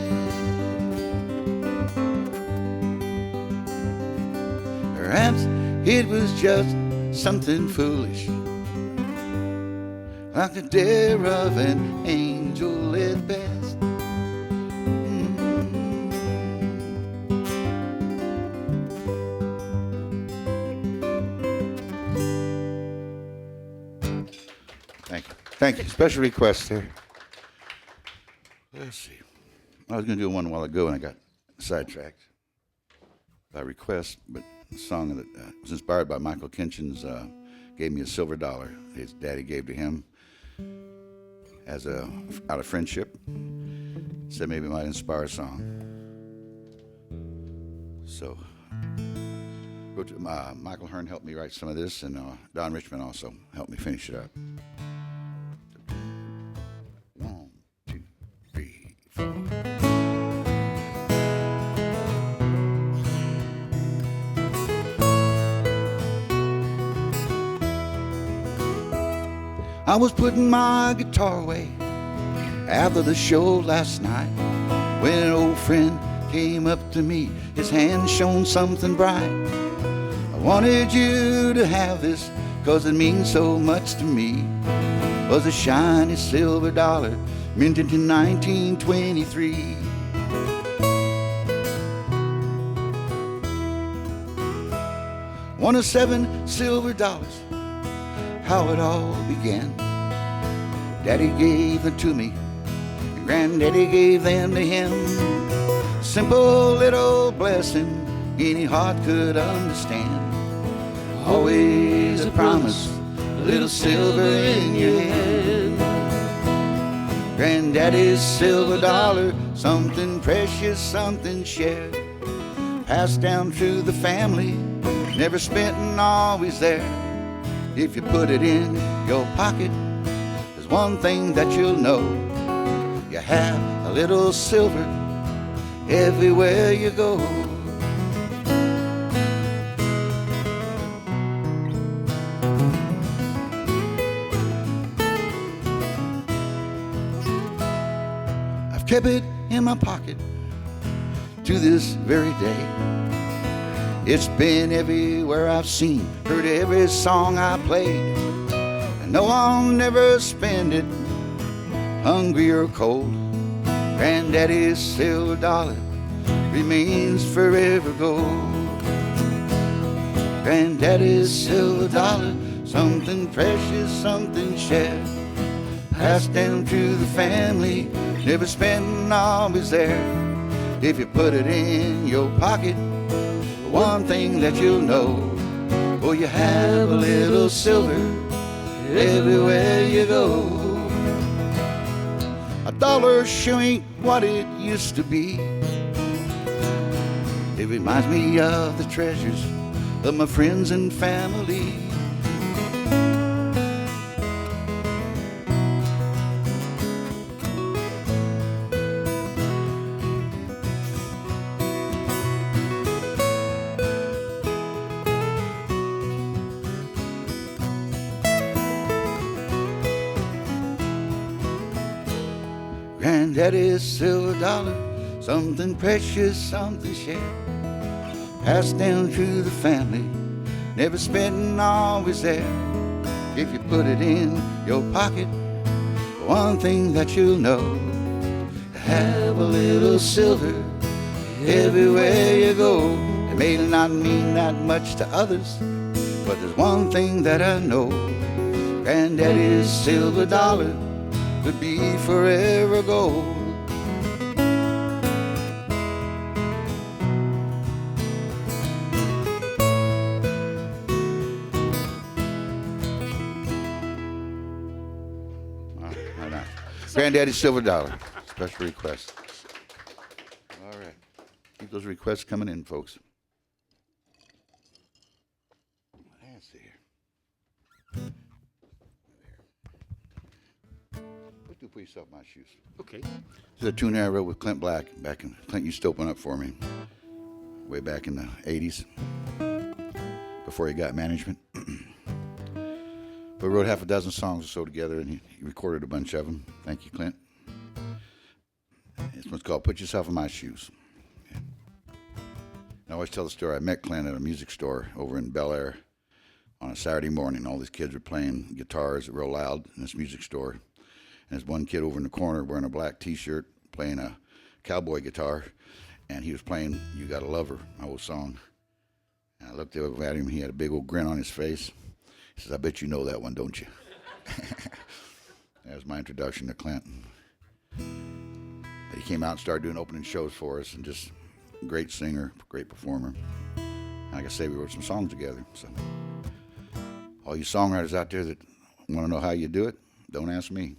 Perhaps it was just something foolish, like the dare of an angel at best. Thank you. Thank you. Special request there. Let's see. I was going to do one a while ago and I got sidetracked by request, but the song that was inspired by Michael Kinchin's Gave Me a Silver Dollar. His daddy gave to him as out of friendship. Said maybe it might inspire a song. So Michael Hearn helped me write some of this, and Don Richmond also helped me finish it up. 1, 2, 3, 4. I was putting my guitar away after the show last night when an old friend came up to me. His hand shone something bright. I wanted you to have this 'cause it means so much to me. It was a shiny silver dollar minted in 1923. One of 7 silver dollars, how it all began. Daddy gave them to me, and Granddaddy gave them to him. Simple little blessing any heart could understand. Always a promise, a little silver in your hand. Granddaddy's silver dollar, something precious, something shared. Passed down through the family, never spent and always there. If you put it in your pocket, there's one thing that you'll know. You have a little silver everywhere you go. I've kept it in my pocket to this very day. It's been everywhere I've seen, heard every song I played. And no, I'll never spend it hungry or cold. Granddaddy's silver dollar remains forever gold. Granddaddy's silver dollar, something precious, something shared. Passed down through the family, never spent and always there. If you put it in your pocket, one thing that you'll know, oh, you have a little silver everywhere you go. A dollar sure ain't what it used to be. It reminds me of the treasures of my friends and family. Granddaddy's silver dollar, something precious, something shared. Passed down through the family, never spent and always there. If you put it in your pocket, one thing that you'll know, have a little silver everywhere you go. It may not mean that much to others, but there's one thing that I know. Granddaddy's silver dollar could be forever gold. Granddaddy's silver dollar. Special request. All right. Keep those requests coming in, folks. Let's see here. What do you put yourself in my shoes? Okay. This is a tune I wrote with Clint Black. Clint used to open up for me way back in the 80s before he got management. We wrote half a dozen songs or so together, and he recorded a bunch of them. Thank you, Clint. This one's called Put Yourself in My Shoes. I always tell the story. I met Clint at a music store over in Bel Air on a Saturday morning. All these kids were playing guitars real loud in this music store. And there's one kid over in the corner wearing a black T-shirt playing a cowboy guitar. And he was playing You Gotta Love Her, my old song. And I looked over at him. He had a big old grin on his face. He says, I bet you know that one, don't you? That was my introduction to Clint. But he came out and started doing opening shows for us, and just great singer, great performer. And like I say, we wrote some songs together. So all you songwriters out there that want to know how you do it, don't ask me.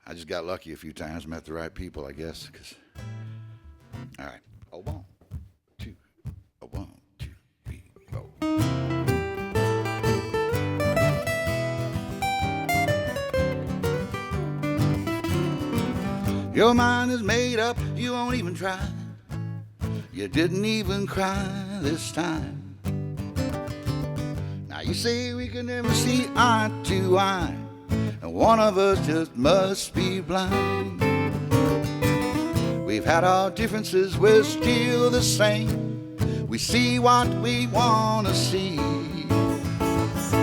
I just got lucky a few times, met the right people, I guess. All right. A 1, 2, a 1, 2, 3, 4. Your mind is made up, you won't even try. You didn't even cry this time. Now you say we can never see eye to eye, and one of us just must be blind. We've had our differences, we're still the same. We see what we want to see.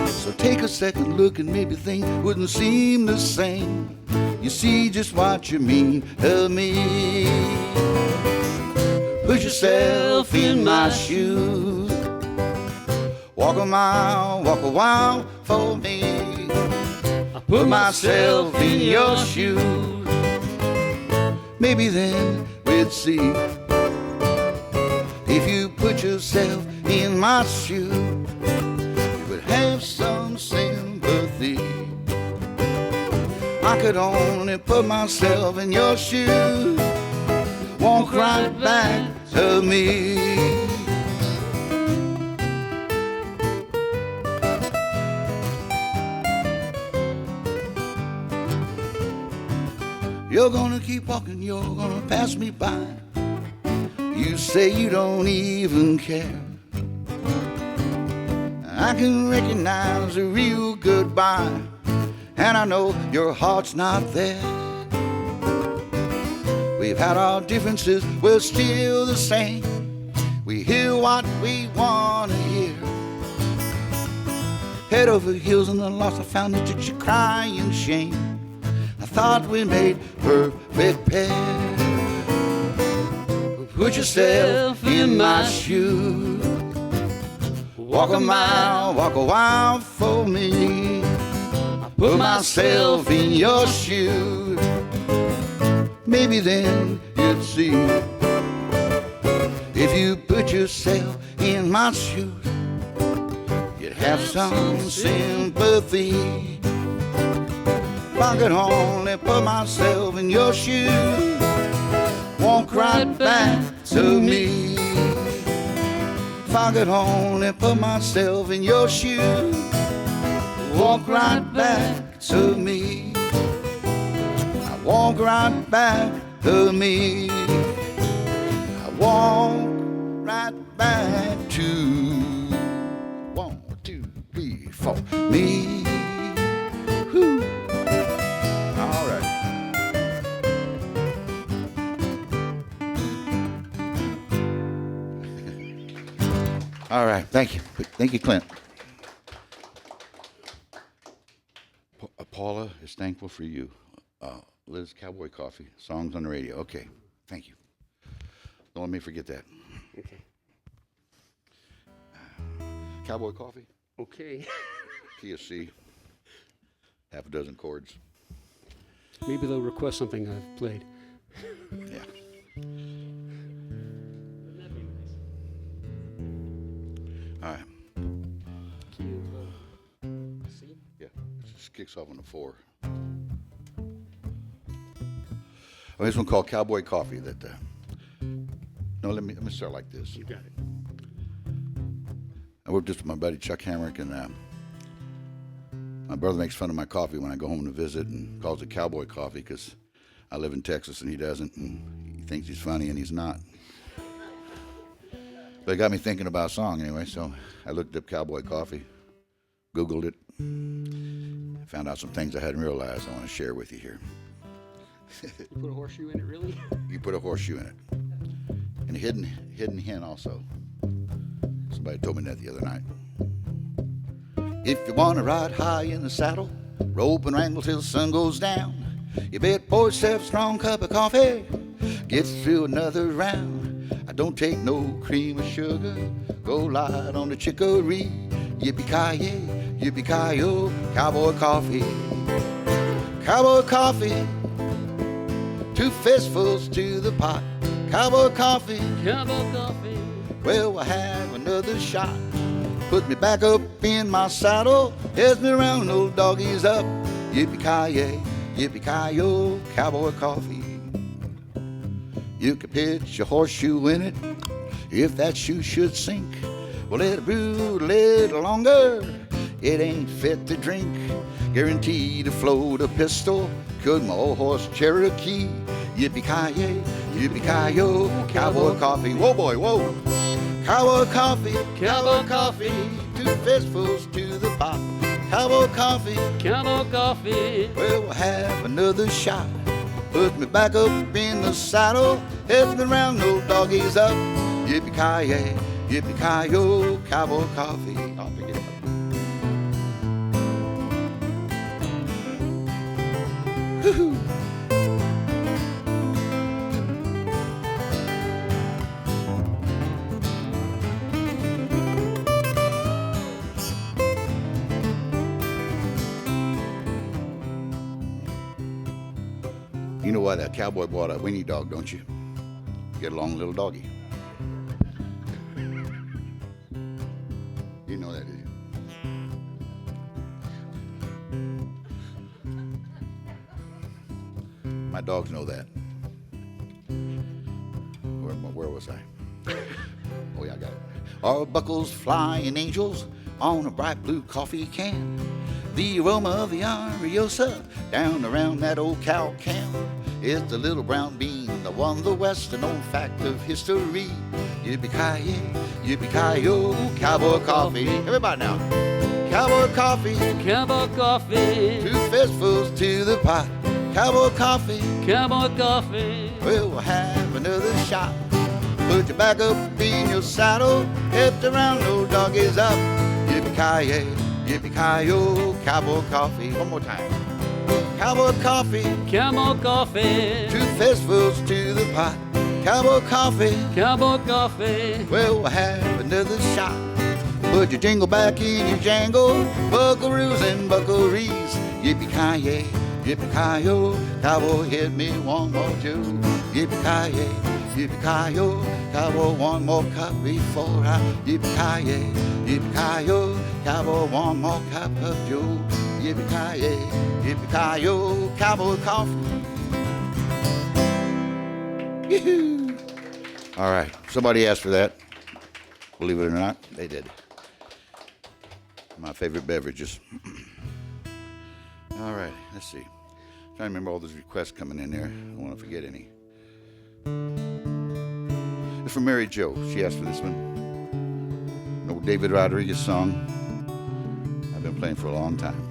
So take a second look and maybe things wouldn't seem the same. You see just what you mean to me. Put yourself in my shoes. Walk a mile, walk a while for me. I put myself in your shoes. Maybe then we'd see. If you put yourself in my shoes, you would have some sympathy. I could only put myself in your shoes. Walk right back to me. You're gonna keep walking, you're gonna pass me by. You say you don't even care. I can recognize a real goodbye, and I know your heart's not there. We've had our differences, we're still the same. We hear what we want to hear. Head over heels in the loss, I found it that you cry in shame. I thought we made perfect pair. Put yourself in my shoes. Walk a mile, walk a while for me. I put myself in your shoes. Maybe then you'd see. If you put yourself in my shoes, you'd have some sympathy. If I could only put myself in your shoes, walk right back to me. If I could only put myself in your shoes, walk right back to me. I walk right back to me. I walk right back to 1, 2, 3, 4 me. Whew. All right. All right, thank you. Thank you, Clint. Paula is thankful for you. Liz, Cowboy Coffee, songs on the radio. Okay, thank you. Don't let me forget that. Okay. Cowboy Coffee, Okay. key of C, half a dozen chords. Maybe they'll request something I've played. Yeah. All right. Key of C? Yeah, it just kicks off on the 4. Oh, this one called Cowboy Coffee. No, let me start like this. You got it. I worked just with my buddy Chuck Hamrick, and my brother makes fun of my coffee when I go home to visit and calls it Cowboy Coffee because I live in Texas and he doesn't, and he thinks he's funny and he's not. But it got me thinking about a song anyway, so I looked up Cowboy Coffee, Googled it, found out some things I hadn't realized I want to share with you here. You put a horseshoe in it, really? You put a horseshoe in it. and a hidden hen also. Somebody told me that the other night. If you want to ride high in the saddle, rope and wrangle till the sun goes down, you better pour yourself a strong cup of coffee, get through another round. I don't take no cream or sugar, go light on the chicory. Yippee-ki-yay, yippee-ki-yo, cowboy coffee. Cowboy coffee, 2 fistfuls to the pot. Cowboy coffee, Cowboy coffee. well, I have another shot. Put me back up in my saddle, heads me around, little doggies up. Yippee-ki-yay, yippee-ki-yo, cowboy coffee. You can pitch your horseshoe in it if that shoe should sink. Well, let it brew a little longer, it ain't fit to drink. Guaranteed to float a pistol, could my old horse Cherokee. Yippee-ki-yay, yippee-ki-yo, cowboy coffee. Whoa, boy, whoa. Cowboy coffee, cowboy coffee, 2 fistfuls to the pot. Cowboy coffee, Cowboy coffee. well, we'll have another shot. Put me back up in the saddle, heads me round, no doggies up. Yippee-ki-yay, yippee-ki-yo, cowboy coffee. I'll pick it up. Woo-hoo. You know why that cowboy bought a weenie dog, don't you? Get along, little doggy. You know that, do you? My dogs know that. Where was I? Oh, yeah, I got it. Our buckles flying angels on a bright blue coffee can. The aroma of the Ariosa down around that old cow camp. It's the little brown bean that won the West, an old fact of history. Yippee-ki-yay, yippee-ki-yo, cowboy coffee. Everybody now. Cowboy coffee, Cowboy coffee. 2 fistfuls to the pot. Cowboy coffee, Cowboy coffee. well, we'll have another shot. Put your back up in your saddle, heft around, no doggies up. Yippee-ki-yay, yippee-ki-yo, cowboy coffee. One more time. Cowboy coffee, Cowboy coffee. 2 fistfuls to the pot. Cowboy coffee, Cowboy coffee. well, we'll have another shot. Put your jingle back in your jangle, buckaroos and buckarees. Yippee-ki-yay, yippee-ki-yo, cowboy, hit me one more tune. Yippee-ki-yay, yippee-ki-yo, cowboy, one more cup before I. Yippee-ki-yay, yippee-ki-yo, cowboy, one more cup of joe. Yippee-ki-yay, yippee-ki-yo, cowboy coffee. Yoo-hoo. All right, somebody asked for that. Believe it or not, they did. My favorite beverages. All right, let's see. Trying to remember all those requests coming in there. I don't want to forget any. It's from Mary Jo. She asked for this one. An old David Rodriguez song. I've been playing for a long time.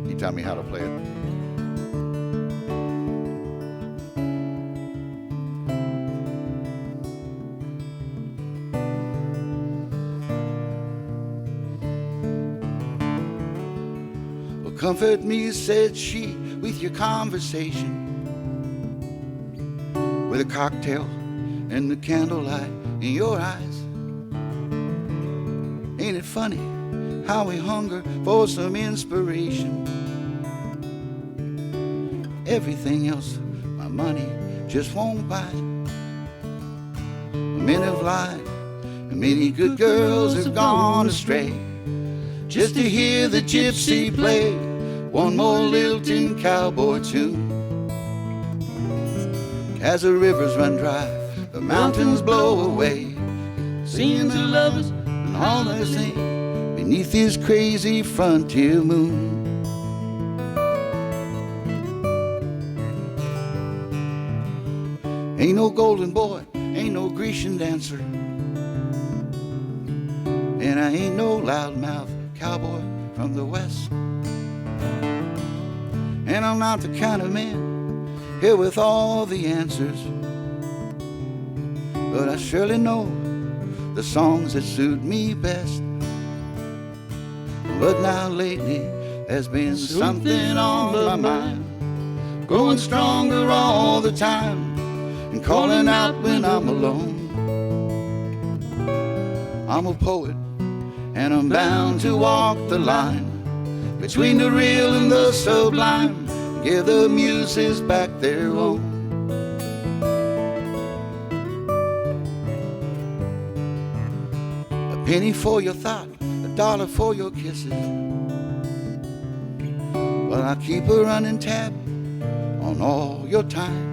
He taught me how to play it. Comfort me, said she, with your conversation, with a cocktail and the candlelight in your eyes. Ain't it funny how we hunger for some inspiration? Everything else, my money just won't buy it. Men have lied, and many good girls have gone astray, just to hear the gypsy play one more lilting cowboy tune. As the rivers run dry, the mountains blow away, seeing the lovers and all they sing beneath this crazy frontier moon. Ain't no golden boy, ain't no Grecian dancer, and I ain't no loudmouth cowboy from the west. And I'm not the kind of man here with all the answers, but I surely know the songs that suit me best. But now lately there's been something on my mind, growing stronger all the time and calling out when I'm alone. I'm a poet and I'm bound to walk the line between the real and the sublime, give the muses back their own. A penny for your thought, $1 for your kisses, well, I keep a running tab on all your time.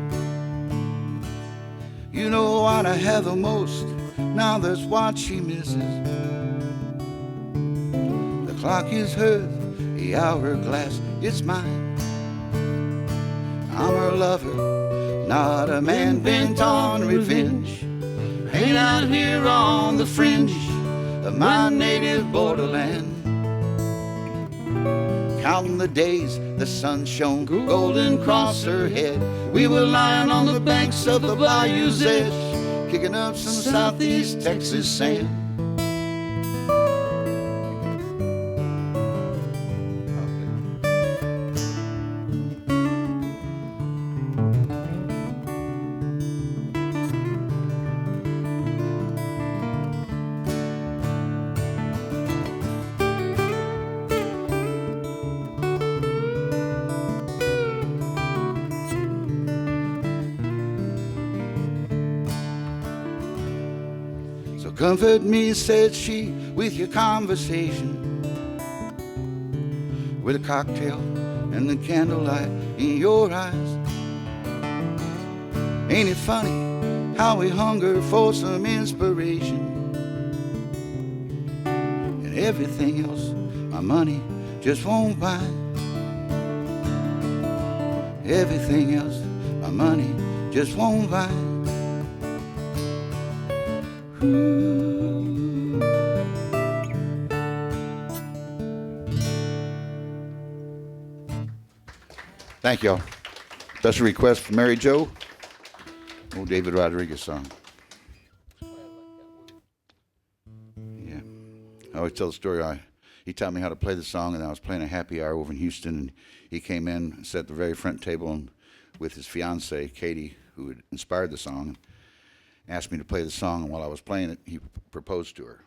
You know what I have the most, now that's what she misses. The clock is hers, the hourglass is mine. I'm her lover, not a man bent on revenge. Ain't out here on the fringe of my native borderland. Counting the days the sun shone golden across her head. We were lying on the banks of the bayou's edge, kicking up some southeast Texas sand. Comfort me, said she, with your conversation, with a cocktail and the candlelight in your eyes. Ain't it funny how we hunger for some inspiration, and everything else my money just won't buy. Everything else my money just won't buy. Thank y'all. Special request from Mary Jo. Old David Rodriguez song. Yeah. I always tell the story. He taught me how to play the song, and I was playing a happy hour over in Houston, and he came in and sat at the very front table and with his fiancee, Katie, who had inspired the song, asked me to play the song, and while I was playing it, he proposed to her.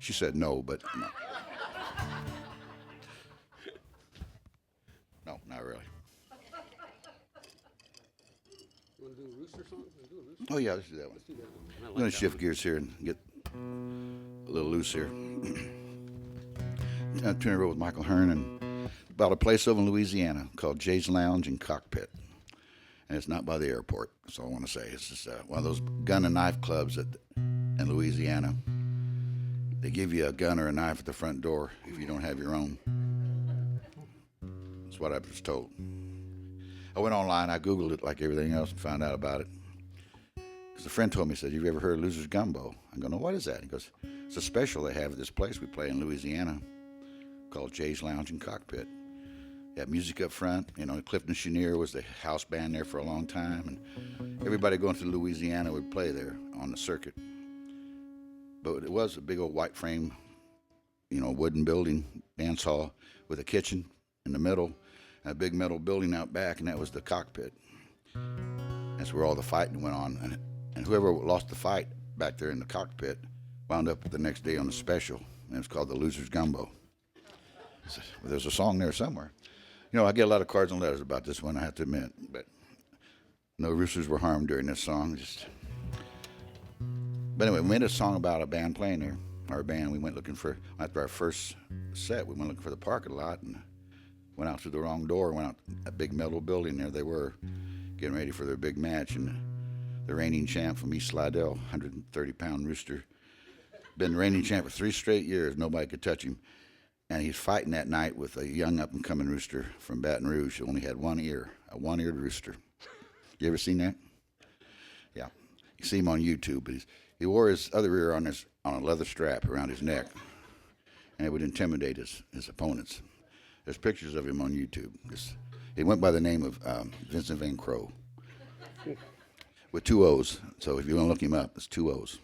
She said no, but no. No, not really. You want to do a rooster song? Do a rooster? Oh, yeah, let's do that one. Let's do that one. I like I'm going to that shift one. gears here and get a little loose here. I turned over with Michael Hearn and about a place over in Louisiana called Jay's Lounge and Cockpit. And it's not by the airport, that's all I want to say. It's just one of those gun and knife clubs in Louisiana. They give you a gun or a knife at the front door if you don't have your own. That's what I was told. I went online, I Googled it like everything else and found out about it. Because a friend told me, he said, "You've ever heard of Loser's Gumbo?" I go, "No, what is that?" He goes, "It's a special they have at this place we play in Louisiana called Jay's Lounge and Cockpit. They have music up front. You know, Clifton Chenier was the house band there for a long time, and everybody going through Louisiana would play there on the circuit. But it was a big old white frame, you know, wooden building, dance hall with a kitchen in the middle, and a big metal building out back, and that was the cockpit. That's where all the fighting went on, and whoever lost the fight back there in the cockpit wound up the next day on the special, and it was called the Loser's Gumbo. Well, there's a song there somewhere. You know, I get a lot of cards and letters about this one, I have to admit, but no roosters were harmed during this song. But anyway, we made a song about a band playing there. Our band, we went looking for, after our first set, we went looking for the parking lot and went out through the wrong door, went out a big metal building. There they were, getting ready for their big match, and the reigning champ from East Slidell, 130-pound rooster, been the reigning champ for 3 straight years. Nobody could touch him. And he's fighting that night with a young up-and-coming rooster from Baton Rouge who only had one ear, a one-eared rooster. You ever seen that? Yeah. You see him on YouTube, but he wore his other ear on a leather strap around his neck, and it would intimidate his opponents. There's pictures of him on YouTube. He went by the name of Vincent Van Crow with 2 O's. So if you want to look him up, it's 2 O's.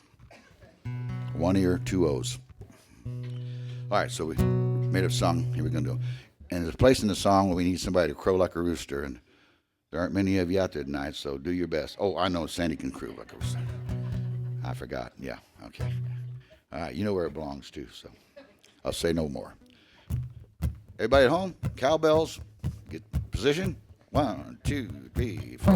1 ear, 2 O's. All right, so we made a song. Here we're going to do. And there's a place in the song where we need somebody to crow like a rooster. And there aren't many of you out there tonight, so do your best. Oh, I know Sandy can crow like a rooster. I forgot. Yeah, okay. All right, you know where it belongs to, so I'll say no more. Everybody at home? Cowbells. Get position. 1, 2, 3, 4.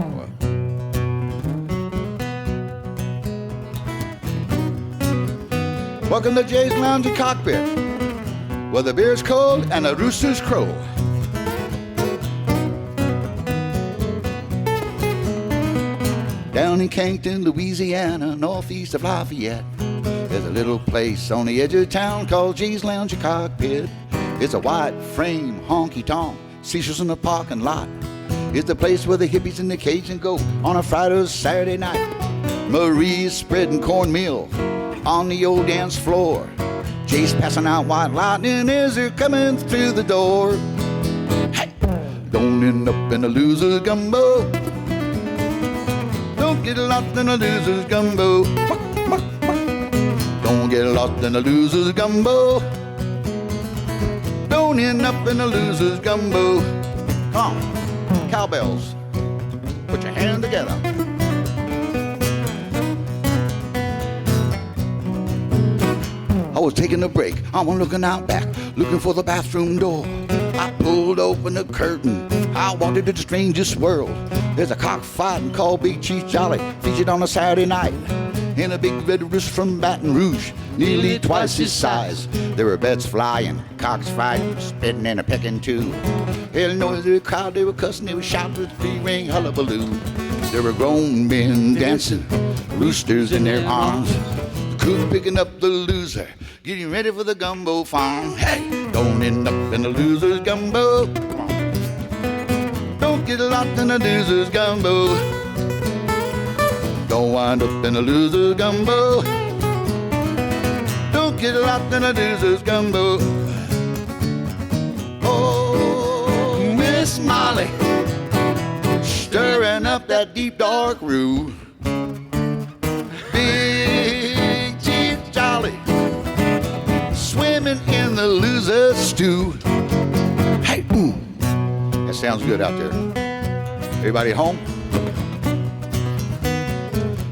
Welcome to Jay's Lounge Cockpit, where the beer's cold and the roosters crow. Down in Cankton, Louisiana, northeast of Lafayette, there's a little place on the edge of town called Jay's Lounge Cockpit. It's a white frame honky-tonk, seashores in the parking lot. It's the place where the hippies and the Cajun go on a Friday or Saturday night. Marie's spreading cornmeal on the old dance floor. Jay's passing out white lightning as they're coming through the door. Hey, don't end up in a loser's gumbo. Don't get lost in a loser's gumbo. Don't get lost in a loser's gumbo. Don't end up in a loser's gumbo. Come on, cowbells, put your hand together. I was taking a break, I'm looking out back, looking for the bathroom door. I pulled open the curtain, I walked into the strangest world. There's a cockfighting called Big Chief Jolly, featured on a Saturday night. And a big red rooster from Baton Rouge, nearly twice his size. There were beds flying, cocks fighting, spitting and a pecking too. Hell noise in the crowd, they were cussing, they were shouting with 3-ring hullabaloo. There were grown men dancing, roosters in their arms. The cook picking up the loser, getting ready for the gumbo farm. Hey, don't end up in the loser's gumbo. Come on. Don't get lost in the loser's gumbo. Don't wind up in a loser's gumbo. Don't get lost in a loser's gumbo. Oh, Miss Molly, stirring up that deep dark brew. Big Chief Jolly, swimming in the loser's stew. Hey, ooh, that sounds good out there. Everybody at home?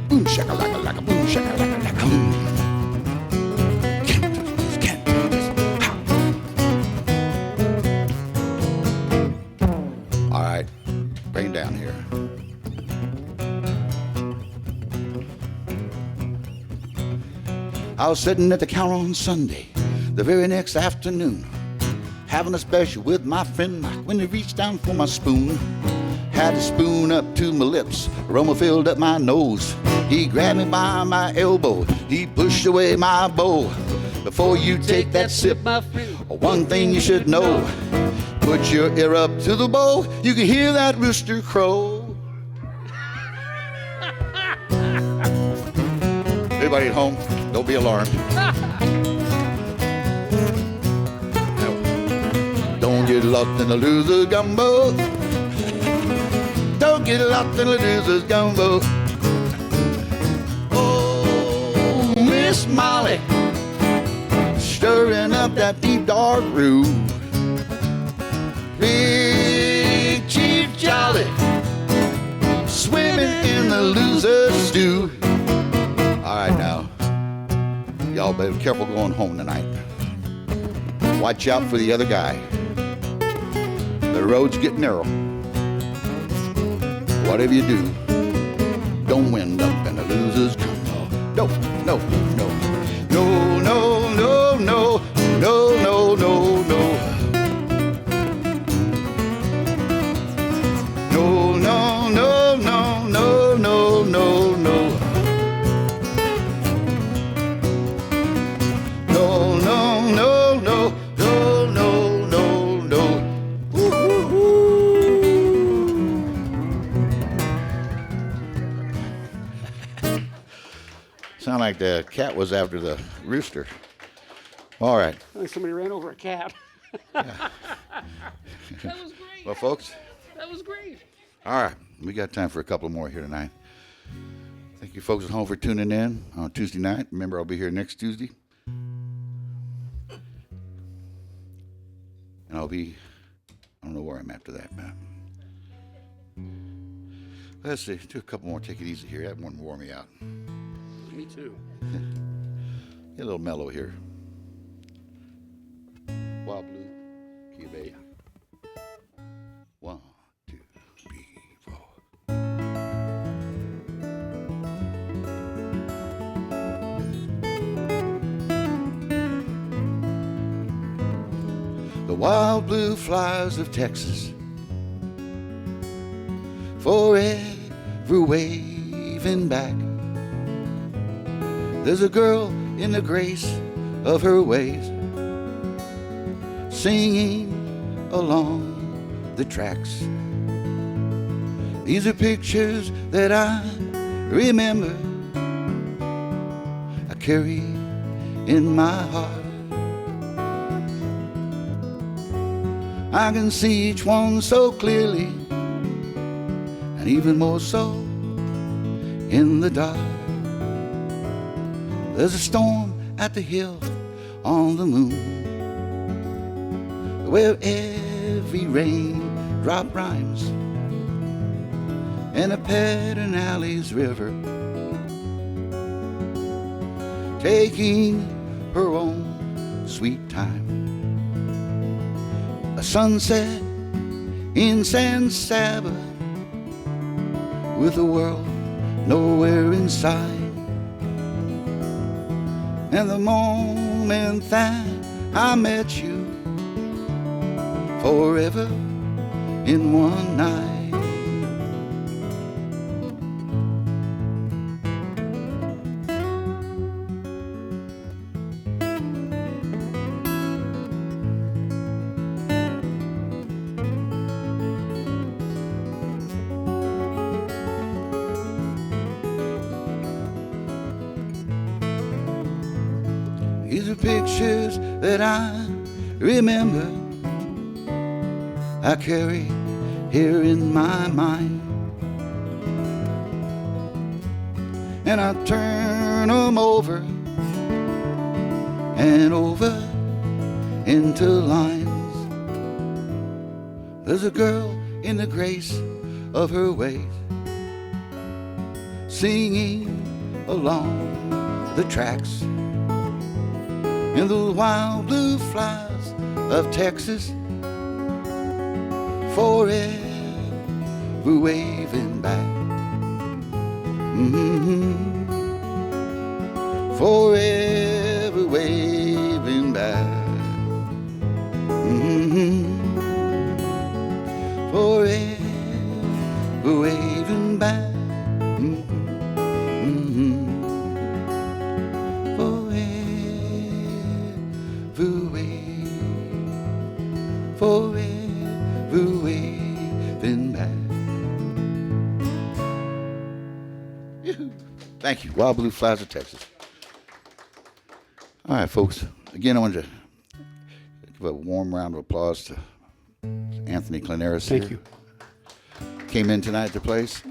Boom shaka-laka, laka, boom shaka-laka, laka, boom. Can't do this, can't do this. Ha. All right, bring it down here. I was sitting at the counter on Sunday, the very next afternoon, having a special with my friend Mike. When he reached down for my spoon, had the spoon up to my lips, aroma filled up my nose. He grabbed me by my elbow, he pushed away my bowl. Before you take that sip, one thing you should know, put your ear up to the bowl, you can hear that rooster crow. Everybody at home, don't be alarmed. Don't get lost in the loser's gumbo. Don't get lost in the loser's gumbo. Oh, Miss Molly, stirring up that deep dark brew. Big Chief Jolly, swimming in the loser's stew. All right now, y'all better be careful going home tonight. Watch out for the other guy. The roads get narrow. Whatever you do, don't wind up in a loser's gumbo. No, no, no, no, no, no, no, no, no, no, no. No, no, no, no, no, no, no, no. No, no, no, no, no, no, no, no. Ooh, ooh, ooh. Sound like the cat was after the rooster. All right. I think somebody ran over a cat. That was great. Well, folks, That was great. All right, we got time for a couple more here tonight. Thank you folks at home for tuning in on Tuesday night. Remember, I'll be here next Tuesday. And I'll be, I don't know where I'm after that, man. Let's see, do a couple more, take it easy here. That one wore me out. Me too. Get a little mellow here. Wild Blue, key of A. 1, 2, 3, 4. The wild blue flies of Texas, forever waving back. There's a girl in the grace of her ways, singing along the tracks. These are pictures that I remember, I carry in my heart. I can see each one so clearly, and even more so in the dark. There's a storm at the hill on the moon, where every raindrop rhymes, and a Pedernales river taking her own sweet time. A sunset in San Saba with the world nowhere in sight. And the moment that I met you, forever in one night. These are pictures that I remember, I carry here in my mind, and I turn them over and over into lines. There's a girl in the grace of her ways, singing along the tracks. And the wild blue flies of Texas, forever waving back. Mm-hmm. Forever waving back. Mm-hmm. Forever waving back. Forever waving back. Yoo-hoo. Thank you. Wild Blue Flies of Texas. All right, folks. Again, I wanted to give a warm round of applause to Anthony Klonaris. Thank you. Came in tonight at the place.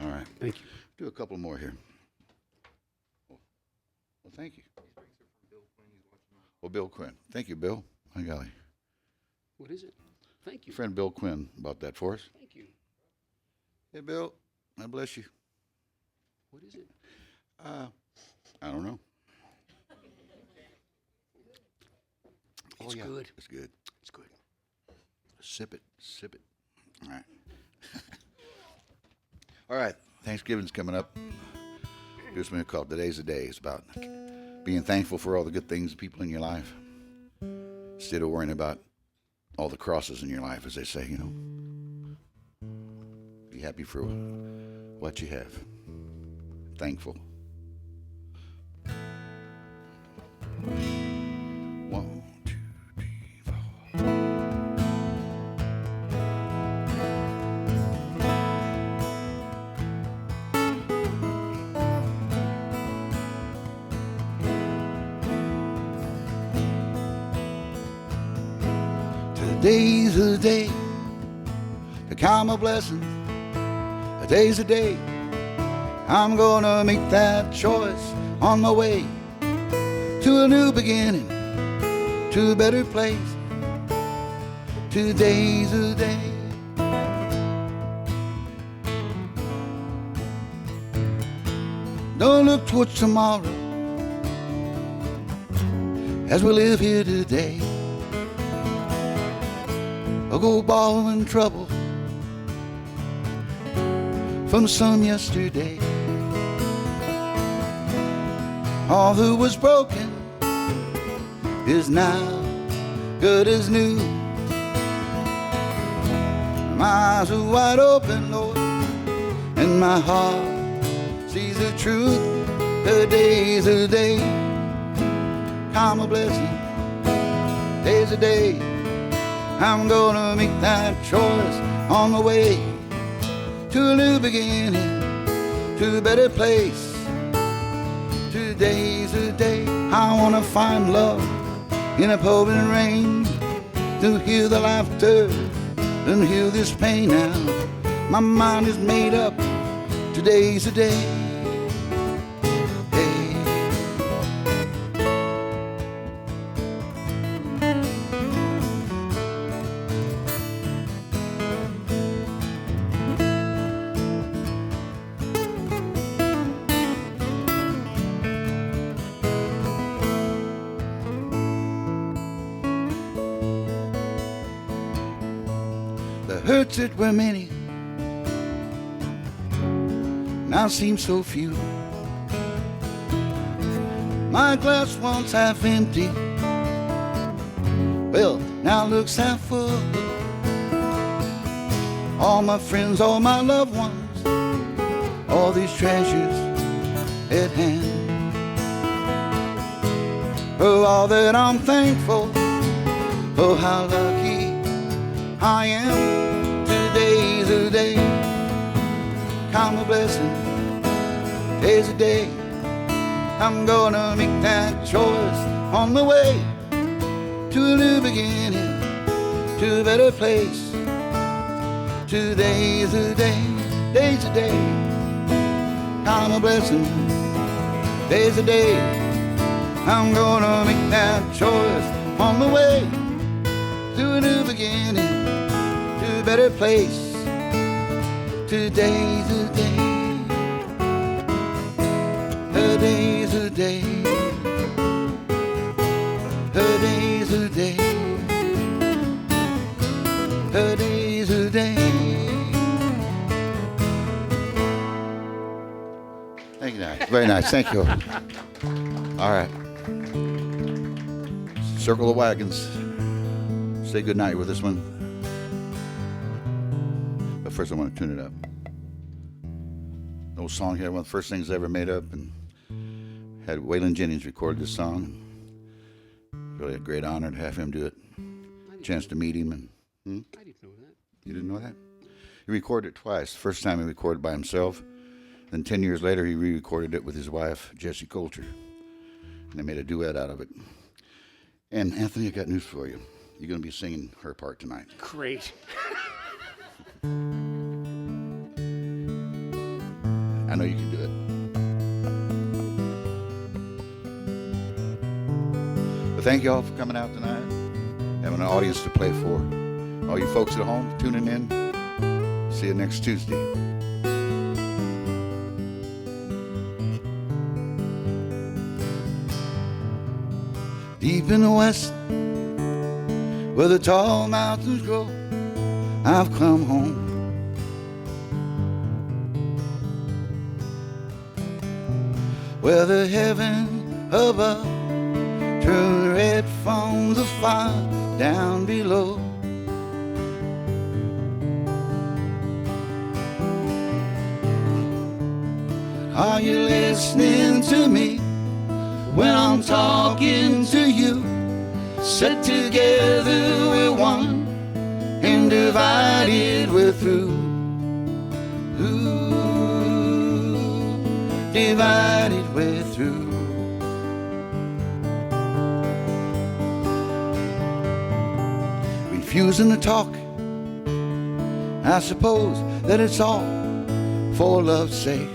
All right. Thank you. Do a couple more here. Well, thank you. Well, Bill Quinn. Thank you, Bill. My golly. What is it? Thank you. Your friend Bill Quinn bought that for us. Thank you. Hey, Bill. God bless you. What is it? I don't know. It's good. It's good. It's good. Sip it. Sip it. All right. All right. Thanksgiving's coming up. Here's what we call Today's the Day. It's about being thankful for all the good things, people in your life, instead of worrying about all the crosses in your life, as they say, you know. Be happy for what you have. Thankful. 1, 2, 3, 4. Today's the day to count my blessings. Today's the day I'm gonna make that choice on my way to a new beginning, to a better place. Today's the day. Don't look towards tomorrow as we live here today. I'll go borrowing trouble from some yesterday. All that was broken is now good as new. My eyes are wide open, Lord, and my heart sees the truth. Today's the day, count my blessing. Today's the day I'm gonna make that choice on the way to a new beginning, to a better place. Today's the day I wanna find love in a pouring rain, to hear the laughter and heal this pain now. My mind is made up. Today's the day. The hurts that were many now seem so few. My glass once half empty, well, now looks half full. All my friends, all my loved ones, all these treasures at hand. Oh, all that I'm thankful, oh, how lucky I am. Today's the day, count my blessing. Today's the day I'm gonna make that choice on the way to a new beginning, to a better place. Today's the day, today's the day, count my blessing. Today's the day I'm gonna make that choice on the way to a new beginning, to a better place. Today's the day. Today's the day. Today's the day. Today's the day. Thank you, nice. Very nice. Thank you. All right. Circle of Wagons. Say good night with this one. But first I want to tune it up. An old song here, one of the first things I ever made up, and had Waylon Jennings record this song. Really a great honor to have him do it. Chance to meet him. And I didn't know that. You didn't know that? He recorded it twice. The first time he recorded by himself. Then 10 years later he re-recorded it with his wife, Jessie Coulter. And they made a duet out of it. And Anthony, I got news for you. You're going to be singing her part tonight. Great. I know you can do it. But thank you all for coming out tonight. Having an audience to play for. All you folks at home tuning in. See you next Tuesday. Deep in the west, where the tall mountains grow, I've come home. Where the heaven above turn red foams of fire down below. Are you listening to me when I'm talking to you? Set together we're one, and divided we're through. Ooh, divided we're through. refusing to talk. I suppose that it's all for love's sake.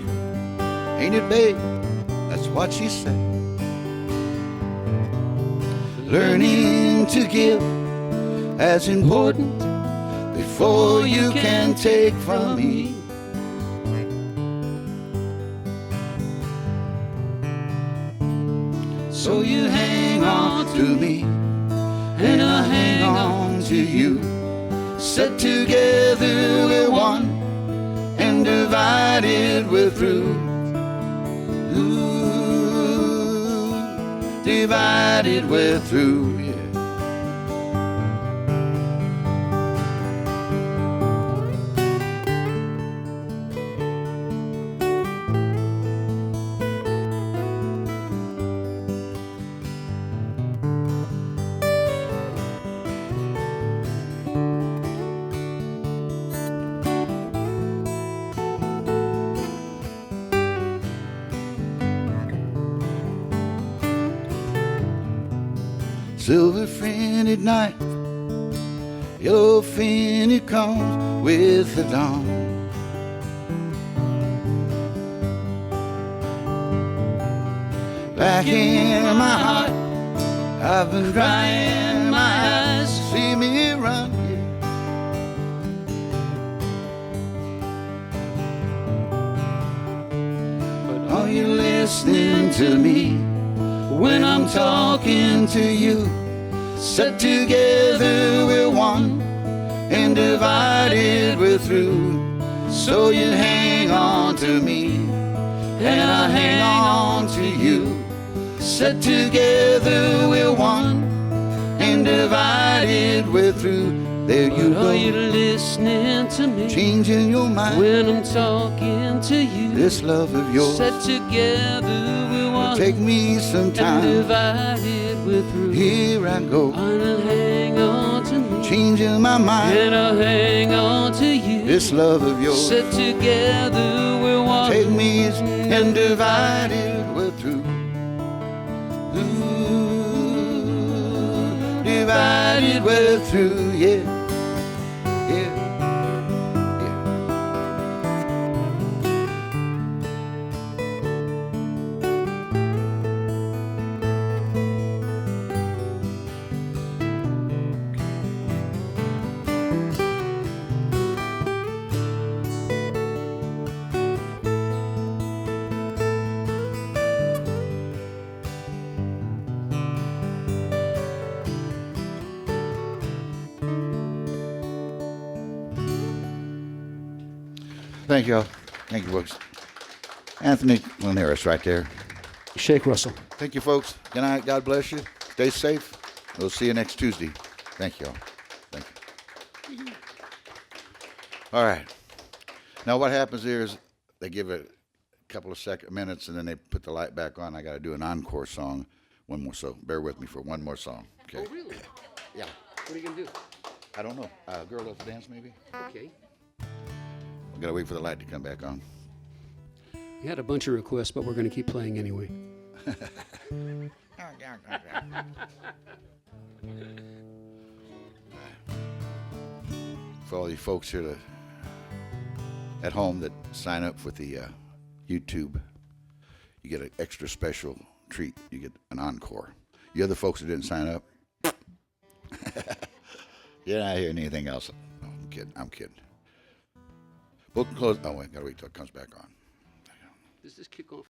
Ain't it, babe? That's what she said. Learning to give as important before you can take from me. So you hang on to me, and I hang on to you. Set together we're one, and divided we're through. Ooh, divided we're through, yeah. Silver-frinted night, yellow-fin it comes with the dawn. Back in my heart, I've been crying my eyes to see me run. But are you listening to me when I'm talking to you? Set together we're one, and divided we're through. So you hang on to me, and I hang on to you. Set together we're one, and divided we're through. There you go. Are you listening to me? Changing your mind when I'm talking to you. This love of yours set together we're one. Take me some time. And divided we're through. Here I go. I'll hang on to me. Changing my mind. And I'll hang on to you. This love of yours set together we're one. Take me and divided we're through. Ooh, divided we're through, yeah. Thank you all. Thank you, folks. Anthony Klonaris right there. Shake Russell. Thank you, folks. Good night. God bless you. Stay safe. We'll see you next Tuesday. Thank you all. Thank you. All right. Now what happens here is they give it a couple of minutes, and then they put the light back on. I got to do an encore song. One more, so bear with me for one more song. Okay. Oh, really? Yeah. What are you going to do? I don't know. Girl Let's Dance, maybe? Okay. We got to wait for the light to come back on. We had a bunch of requests, but we're going to keep playing anyway. For all you folks here at home that sign up with the YouTube, you get an extra special treat. You get an encore. You other folks that didn't sign up, you're not hearing anything else. No, I'm kidding. We'll close. Oh, wait, gotta wait till it comes back on. Does this kick off?